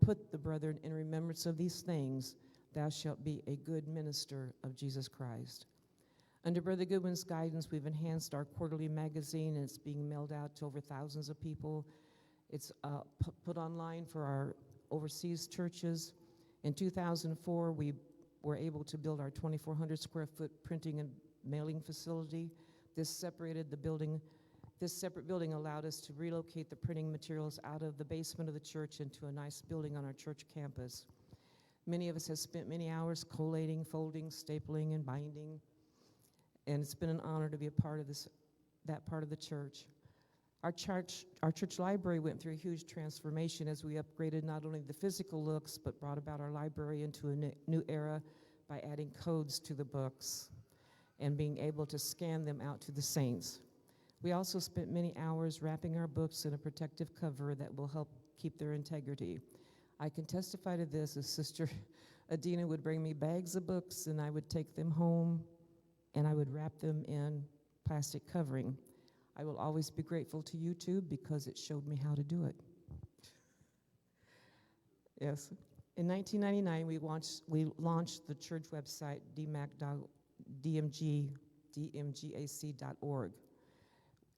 put the brethren in remembrance of these things, thou shalt be a good minister of Jesus Christ. Under Brother Goodwin's guidance, we've enhanced our quarterly magazine, and it's being mailed out to over thousands of people. It's put online for our overseas churches. In 2004, we were able to build our 2,400 square foot printing and mailing facility. This separate building allowed us to relocate the printing materials out of the basement of the church into a nice building on our church campus. Many of us have spent many hours collating, folding, stapling, and binding, and it's been an honor to be a part of that part of the church. Our church library went through a huge transformation as we upgraded not only the physical looks, but brought about our library into a new era by adding codes to the books and being able to scan them out to the saints. We also spent many hours wrapping our books in a protective cover that will help keep their integrity. I can testify to this as Sister Adina would bring me bags of books and I would take them home and I would wrap them in plastic covering. I will always be grateful to YouTube because it showed me how to do it. Yes. In 1999, we launched the church website, dmgac.org.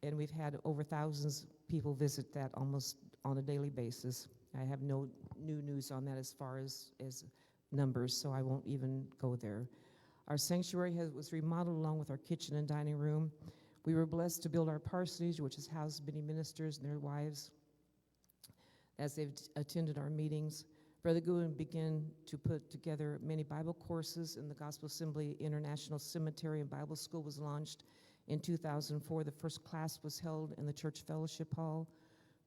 And we've had over thousands of people visit that almost on a daily basis. I have no new news on that as far as numbers, so I won't even go there. Our sanctuary was remodeled along with our kitchen and dining room. We were blessed to build our parsonage, which has housed many ministers and their wives as they've attended our meetings. Brother Goodwin began to put together many Bible courses, and the Gospel Assembly International Seminary and Bible School was launched in 2004. The first class was held in the Church Fellowship Hall.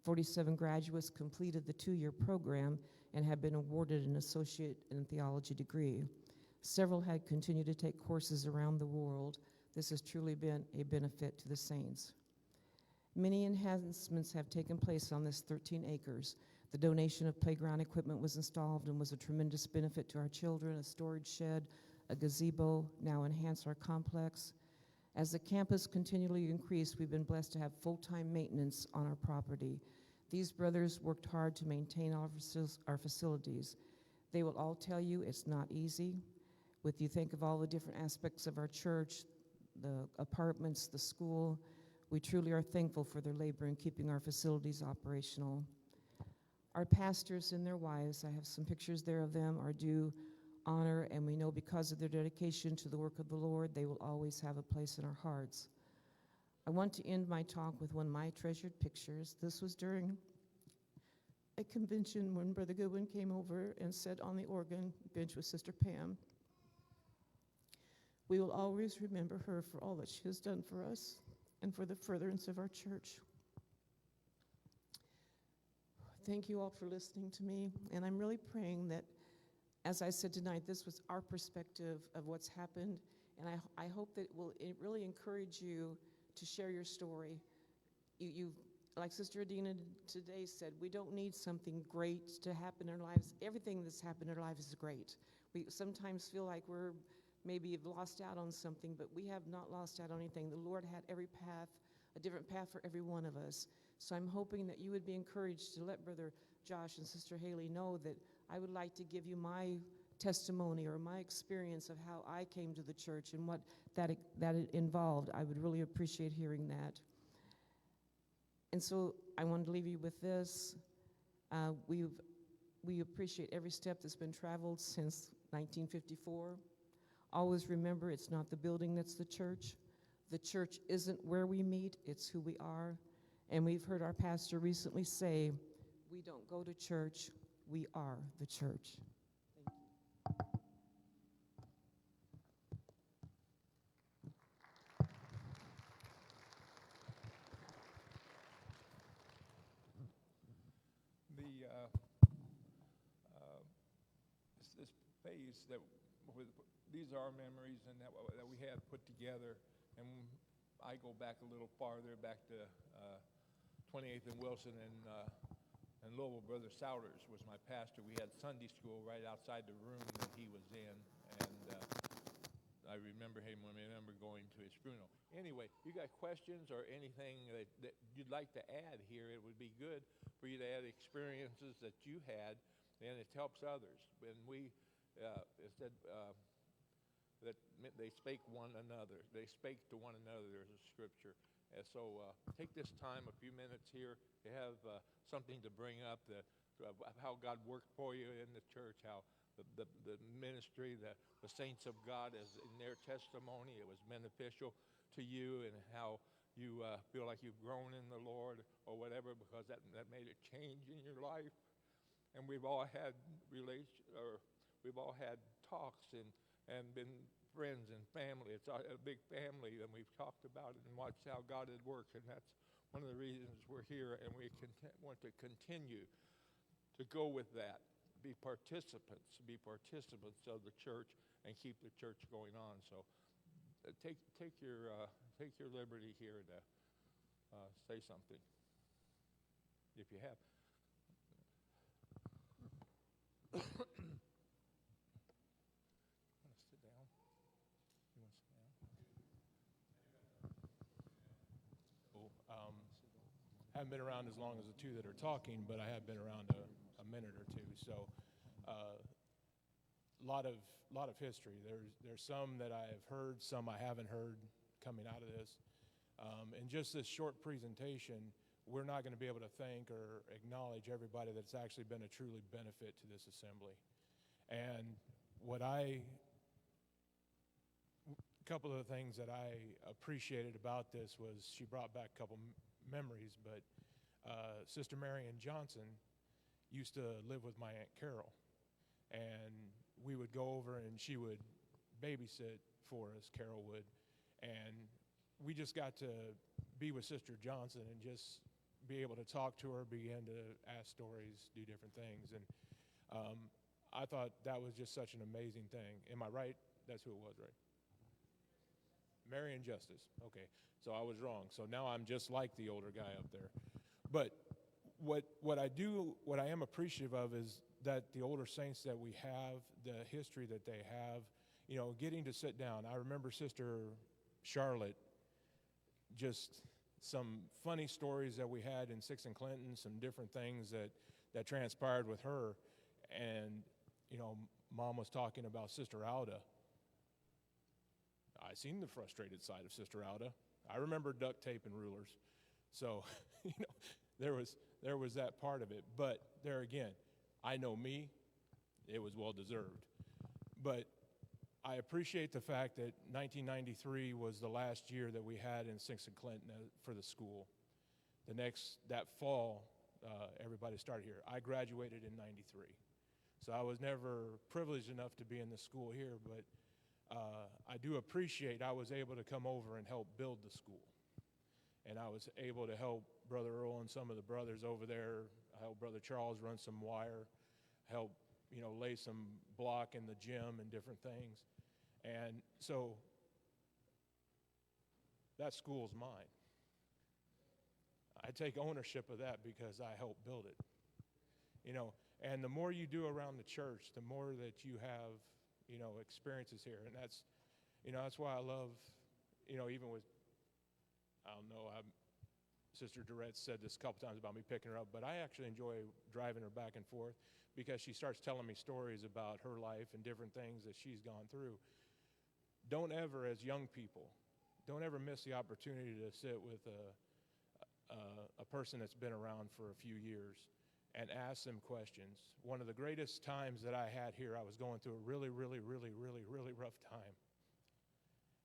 47 graduates completed the 2-year program and have been awarded an associate in theology degree. Several had continued to take courses around the world. This has truly been a benefit to the saints. Many enhancements have taken place on this 13 acres. The donation of playground equipment was installed and was a tremendous benefit to our children. A storage shed, a gazebo now enhance our complex. As the campus continually increased, we've been blessed to have full-time maintenance on our property. These brothers worked hard to maintain our facilities. They will all tell you it's not easy. With you think of all the different aspects of our church, the apartments, the school, we truly are thankful for their labor in keeping our facilities operational. Our pastors and their wives, I have some pictures there of them, are due honor, and we know because of their dedication to the work of the Lord, they will always have a place in our hearts. I want to end my talk with one of my treasured pictures. This was during a convention when Brother Goodwin came over and sat on the organ bench with Sister Pam. We will always remember her for all that she has done for us and for the furtherance of our church. Thank you all for listening to me, and I'm really praying that, as I said tonight, this was our perspective of what's happened, and I hope that it really encourage you to share your story. You, like Sister Adina today said, we don't need something great to happen in our lives. Everything that's happened in our lives is great. We sometimes feel like we're maybe lost out on something, but we have not lost out on anything. The Lord had every path, a different path for every one of us. So I'm hoping that you would be encouraged to let Brother Josh and Sister Haley know that I would like to give you my testimony or my experience of how I came to the church and what that involved. I would really appreciate hearing that. And so I wanted to leave you with this. We appreciate every step that's been traveled since 1954. Always remember, it's not the building that's the church. The church isn't where we meet, it's who we are. And we've heard our pastor recently say, we don't go to church, we are the church. This phase these are our memories and that we have put together, and I go back a little farther, back to 28th and Wilson and Louisville. Brother Souders was my pastor. We had Sunday school right outside the room that he was in, and I remember him when I remember going to his funeral. Anyway, you got questions or anything that you'd like to add here, it would be good for you to add experiences that you had, and it helps others. And we said that they spake one another. They spake to one another, there's a scripture. And so take this time, a few minutes here, to have something to bring up, how God worked for you in the church, how the ministry, the saints of God, as in their testimony, it was beneficial to you, and how you feel like you've grown in the Lord or whatever, because that made a change in your life. And we've all had we've all had talks and been friends and family. It's a big family, and we've talked about it and watched how God had worked, and that's one of the reasons we're here, and we want to continue to go with that. Be participants of the church, and keep the church going on. So take your liberty here to say something, if you have. I haven't been around as long as the two that are talking, but I have been around a minute or two. So, lot of history. There's some that I have heard, some I haven't heard coming out of this. In just this short presentation, we're not going to be able to thank or acknowledge everybody that's actually been a truly benefit to this assembly. And a couple of the things that I appreciated about this was she brought back a couple memories, but Sister Marion Johnson used to live with my Aunt Carol, and we would go over and she would babysit for us, Carol would, and we just got to be with Sister Johnson and just be able to talk to her, begin to ask stories, do different things, and I thought that was just such an amazing thing. Am I right? That's who it was, right? Marion Justice. Okay, so I was wrong. So now I'm just like the older guy up there. But what I am appreciative of is that the older saints that we have, the history that they have, getting to sit down. I remember Sister Charlotte, just some funny stories that we had in 6th and Clinton, some different things that transpired with her. And, Mom was talking about Sister Alda. I seen the frustrated side of Sister Alda. I remember duct tape and rulers. So, there was that part of it. But there again, I know me, it was well deserved. But I appreciate the fact that 1993 was the last year that we had in 6th and Clinton for the school. That fall, everybody started here. I graduated in 93. So I was never privileged enough to be in the school here, but I do appreciate I was able to come over and help build the school. And I was able to help Brother Earl and some of the brothers over there, help Brother Charles run some wire, help, lay some block in the gym and different things. And so that school's mine. I take ownership of that because I helped build it. And the more you do around the church, the more that you have, experiences here. And that's why I love, even with, I don't know, Sister Durrett said this a couple times about me picking her up, but I actually enjoy driving her back and forth because she starts telling me stories about her life and different things that she's gone through. Don't ever, as young people, don't ever miss the opportunity to sit with a person that's been around for a few years and ask them questions. One of the greatest times that I had here, I was going through a really, really, really, really, really rough time.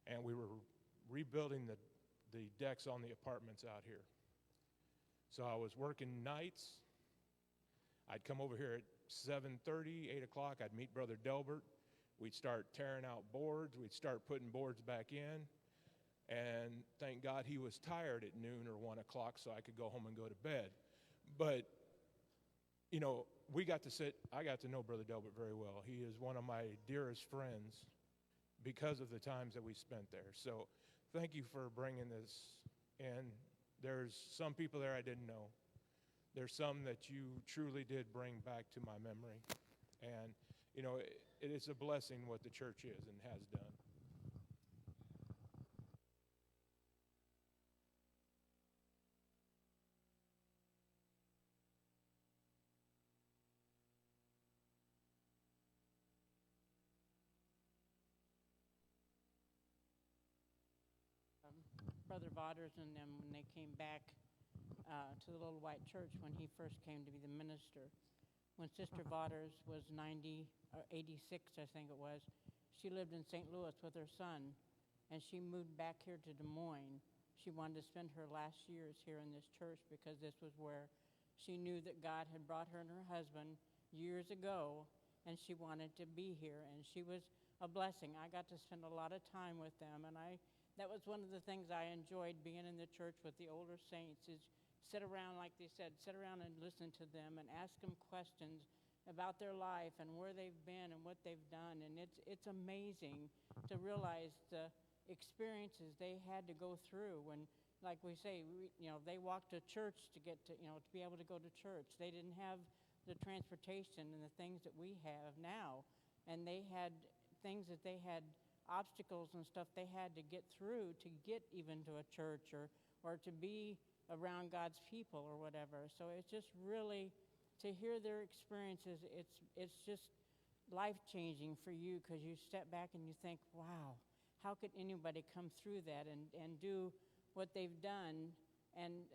And we were rebuilding the decks on the apartments out here. So I was working nights. I'd come over here at 7:30, 8 o'clock. I'd meet Brother Delbert. We'd start tearing out boards. We'd start putting boards back in. And thank God he was tired at noon or 1 o'clock so I could go home and go to bed. But, I got to know Brother Delbert very well. He is one of my dearest friends because of the times that we spent there. So thank you for bringing this in. There's some people there I didn't know. There's some that you truly did bring back to my memory. And, it is a blessing what the church is and has done. Brother Vauders and them when they came back to the Little White Church when he first came to be the minister. When Sister Vauders was 90 or 86, I think it was, she lived in St. Louis with her son, and she moved back here to Des Moines. She wanted to spend her last years here in this church because this was where she knew that God had brought her and her husband years ago, and she wanted to be here, and she was a blessing. I got to spend a lot of time with them, and that was one of the things I enjoyed being in the church with the older saints is sit around, like they said, sit around and listen to them and ask them questions about their life and where they've been and what they've done. And it's amazing to realize the experiences they had to go through when, like we say, they walked to church to get to be able to go to church. They didn't have the transportation and the things that we have now. And they had things that they had obstacles and stuff they had to get through to get even to a church or to be around God's people or whatever. So it's just really, to hear their experiences, it's just life-changing for you because you step back and you think, wow, how could anybody come through that and do what they've done, and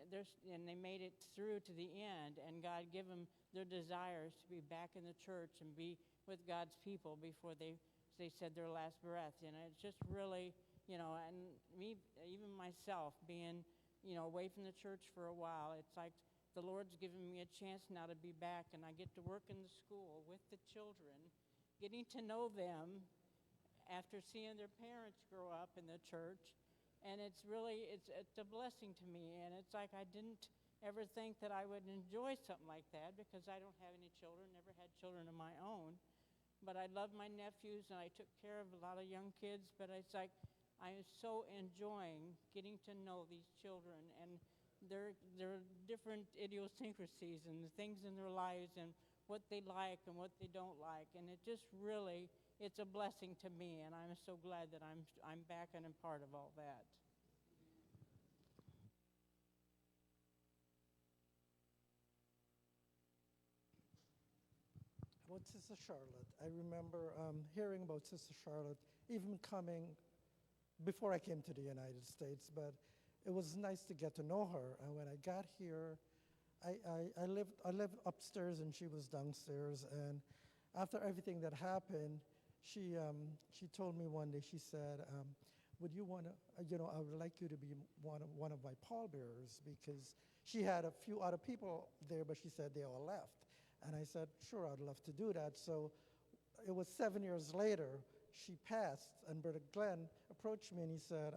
they made it through to the end, and God give them their desires to be back in the church and be with God's people before they said their last breath. It's just really, and me, even myself, being, away from the church for a while, it's like the Lord's given me a chance now to be back, and I get to work in the school with the children, getting to know them after seeing their parents grow up in the church. And it's really, it's a blessing to me. And it's like I didn't ever think that I would enjoy something like that because I don't have any children, never had children of my own. But I love my nephews, and I took care of a lot of young kids. But it's like I am so enjoying getting to know these children and their different idiosyncrasies and the things in their lives and what they like and what they don't like. And it just really, it's a blessing to me, and I'm so glad that I'm back and a part of all that. About Sister Charlotte, I remember hearing about Sister Charlotte even coming before I came to the United States, but it was nice to get to know her. And when I got here, I lived upstairs and she was downstairs. And after everything that happened, she told me one day, she said, would you want to, I would like you to be one of my pallbearers, because she had a few other people there, but she said they all left. And I said, sure, I'd love to do that. So it was 7 years later she passed, and Brother Glenn approached me and he said,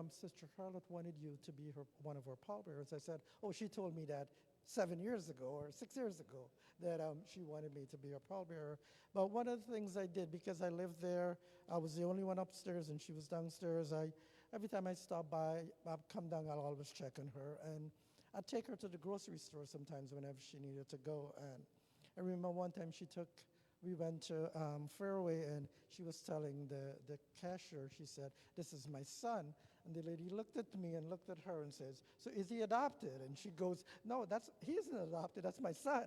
Sister Charlotte wanted you to be one of her pallbearers. I said, oh, she told me that 7 years ago or 6 years ago that she wanted me to be her pallbearer. But one of the things I did, because I lived there, I was the only one upstairs and she was downstairs. Every time I stop by, I'd come down, I'll always check on her. And I'd take her to the grocery store sometimes whenever she needed to go. And I remember one time we went to Fairway, and she was telling the cashier, she said, this is my son. And the lady looked at me and looked at her and says, so is he adopted? And she goes, no, he isn't adopted, that's my son.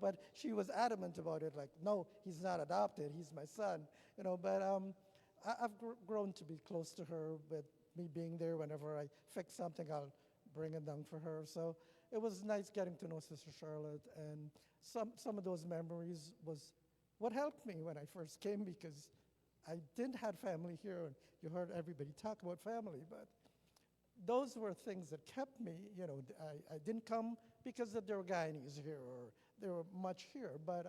But she was adamant about it, like, no, he's not adopted, he's my son. But I've grown to be close to her with me being there. Whenever I fix something, I'll bring it down for her. So it was nice getting to know Sister Charlotte, and some of those memories was what helped me when I first came, because I didn't have family here, and you heard everybody talk about family, but those were things that kept me. I didn't come because there were Guyanese here or there were much here, but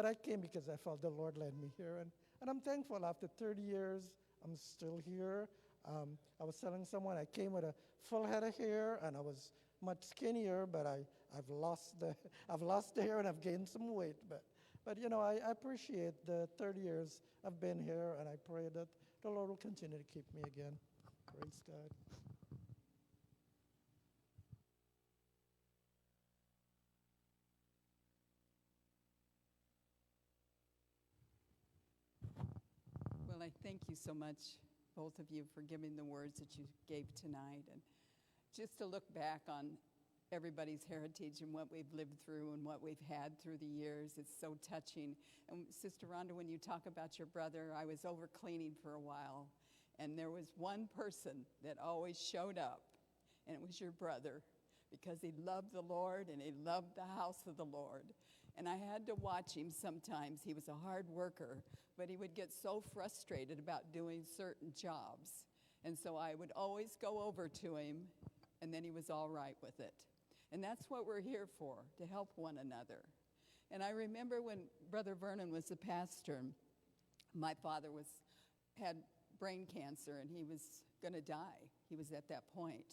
I came because I felt the Lord led me here, and I'm thankful. After 30 years, I'm still here. I was telling someone I came with a full head of hair, and I was much skinnier, but I've lost the hair and I've gained some weight, but I appreciate the 30 years I've been here, and I pray that the Lord will continue to keep me again. Praise God. Well, I thank you so much, both of you, for giving the words that you gave tonight. And just to look back on everybody's heritage and what we've lived through and what we've had through the years. It's so touching. And Sister Rhonda, when you talk about your brother, I was over cleaning for a while, and there was one person that always showed up, and it was your brother, because he loved the Lord and he loved the house of the Lord. And I had to watch him sometimes. He was a hard worker, but he would get so frustrated about doing certain jobs. And so I would always go over to him, and then he was all right with it. And that's what we're here for, to help one another. And I remember when Brother Vernon was the pastor, my father had brain cancer, and he was going to die. He was at that point.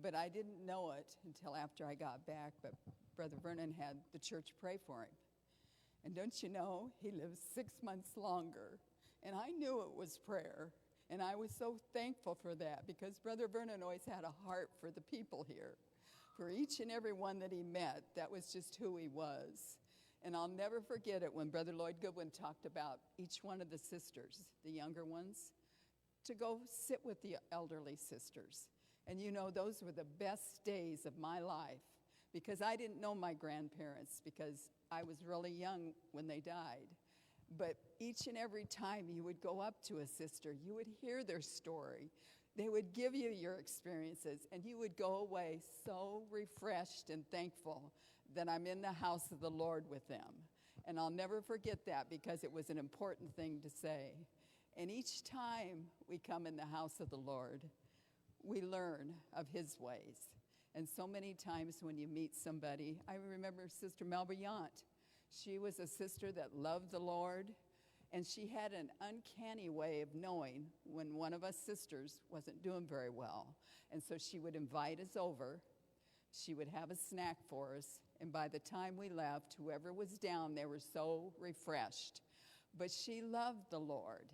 But I didn't know it until after I got back, but Brother Vernon had the church pray for him. And don't you know, he lived 6 months longer. And I knew it was prayer. And I was so thankful for that, because Brother Vernon always had a heart for the people here. For each and every one that he met, that was just who he was. And I'll never forget it when Brother Lloyd Goodwin talked about each one of the sisters, the younger ones, to go sit with the elderly sisters. And those were the best days of my life, because I didn't know my grandparents, because I was really young when they died. But each and every time you would go up to a sister, you would hear their story. They would give you your experiences, and you would go away so refreshed and thankful that I'm in the house of the Lord with them. And I'll never forget that, because it was an important thing to say. And each time we come in the house of the Lord, we learn of his ways. And so many times when you meet somebody, I remember Sister Melba Yount. She was a sister that loved the Lord, and she had an uncanny way of knowing when one of us sisters wasn't doing very well. And so she would invite us over. She would have a snack for us. And by the time we left, whoever was down, they were so refreshed. But she loved the Lord,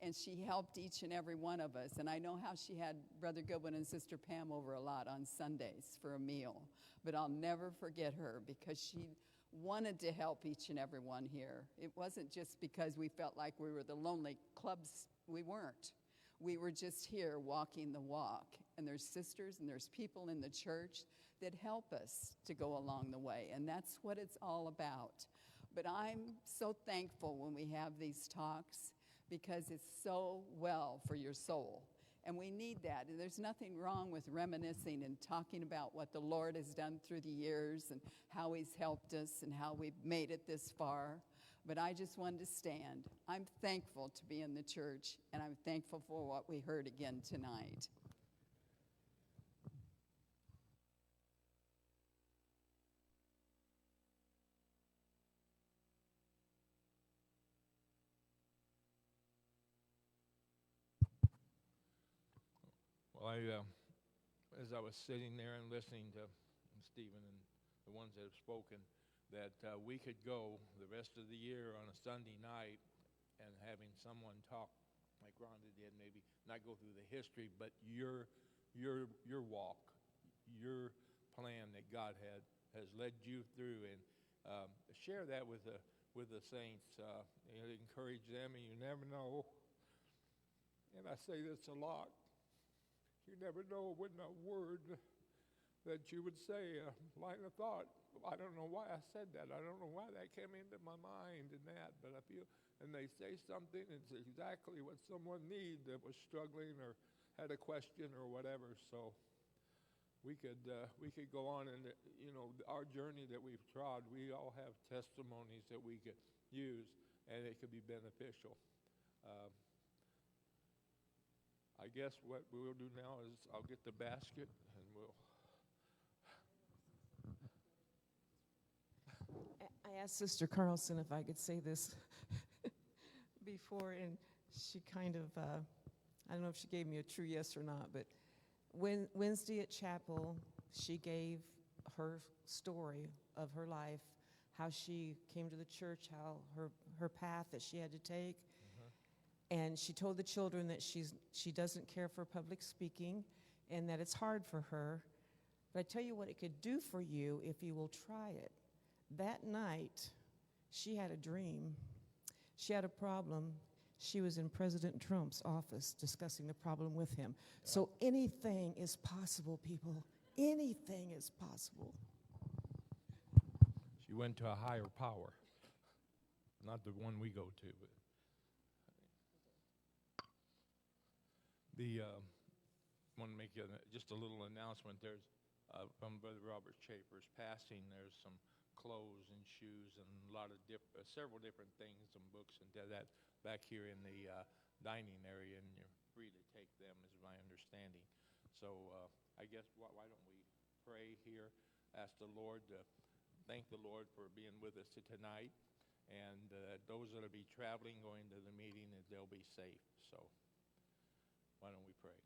and she helped each and every one of us. And I know how she had Brother Goodwin and Sister Pam over a lot on Sundays for a meal. But I'll never forget her, because she wanted to help each and every one here. It wasn't just because we felt like we were the lonely clubs. We weren't. We were just here walking the walk. And there's sisters and there's people in the church that help us to go along the way. And that's what it's all about. But I'm so thankful when we have these talks, because it's so well for your soul. And we need that. And there's nothing wrong with reminiscing and talking about what the Lord has done through the years and how he's helped us and how we've made it this far. But I just wanted to stand. I'm thankful to be in the church, and I'm thankful for what we heard again tonight. as I was sitting there and listening to Stephen and the ones that have spoken, that we could go the rest of the year on a Sunday night and having someone talk like Rhonda did, maybe not go through the history, but your walk, your plan that God has led you through, and share that with the saints. Encourage them, and you never know. And I say this a lot. You never know when a word that you would say, a line of thought. I don't know why I said that. I don't know why that came into my mind and that, but I feel, and they say something, it's exactly what someone needs that was struggling or had a question or whatever. So we could go on, and our journey that we've trod, we all have testimonies that we could use, and it could be beneficial. I guess what we'll do now is I'll get the basket and we'll. I asked Sister Carlson if I could say this before, and she kind of, I don't know if she gave me a true yes or not, but Wednesday at chapel, she gave her story of her life, how she came to the church, how her path that she had to take. And she told the children that she doesn't care for public speaking and that it's hard for her. But I tell you what it could do for you if you will try it. That night, she had a dream. She had a problem. She was in President Trump's office discussing the problem with him. Yeah. So anything is possible, people. Anything is possible. She went to a higher power, not the one we go to, but. I want to make just a little announcement. There's from Brother Robert Chaper's passing. There's some clothes and shoes and a lot of several different things, some books and that back here in the dining area, and you're free to take them, is my understanding. So I guess why don't we pray here? Ask the Lord to thank the Lord for being with us tonight, and those that will be traveling, going to the meeting, that they'll be safe. So. Why don't we pray?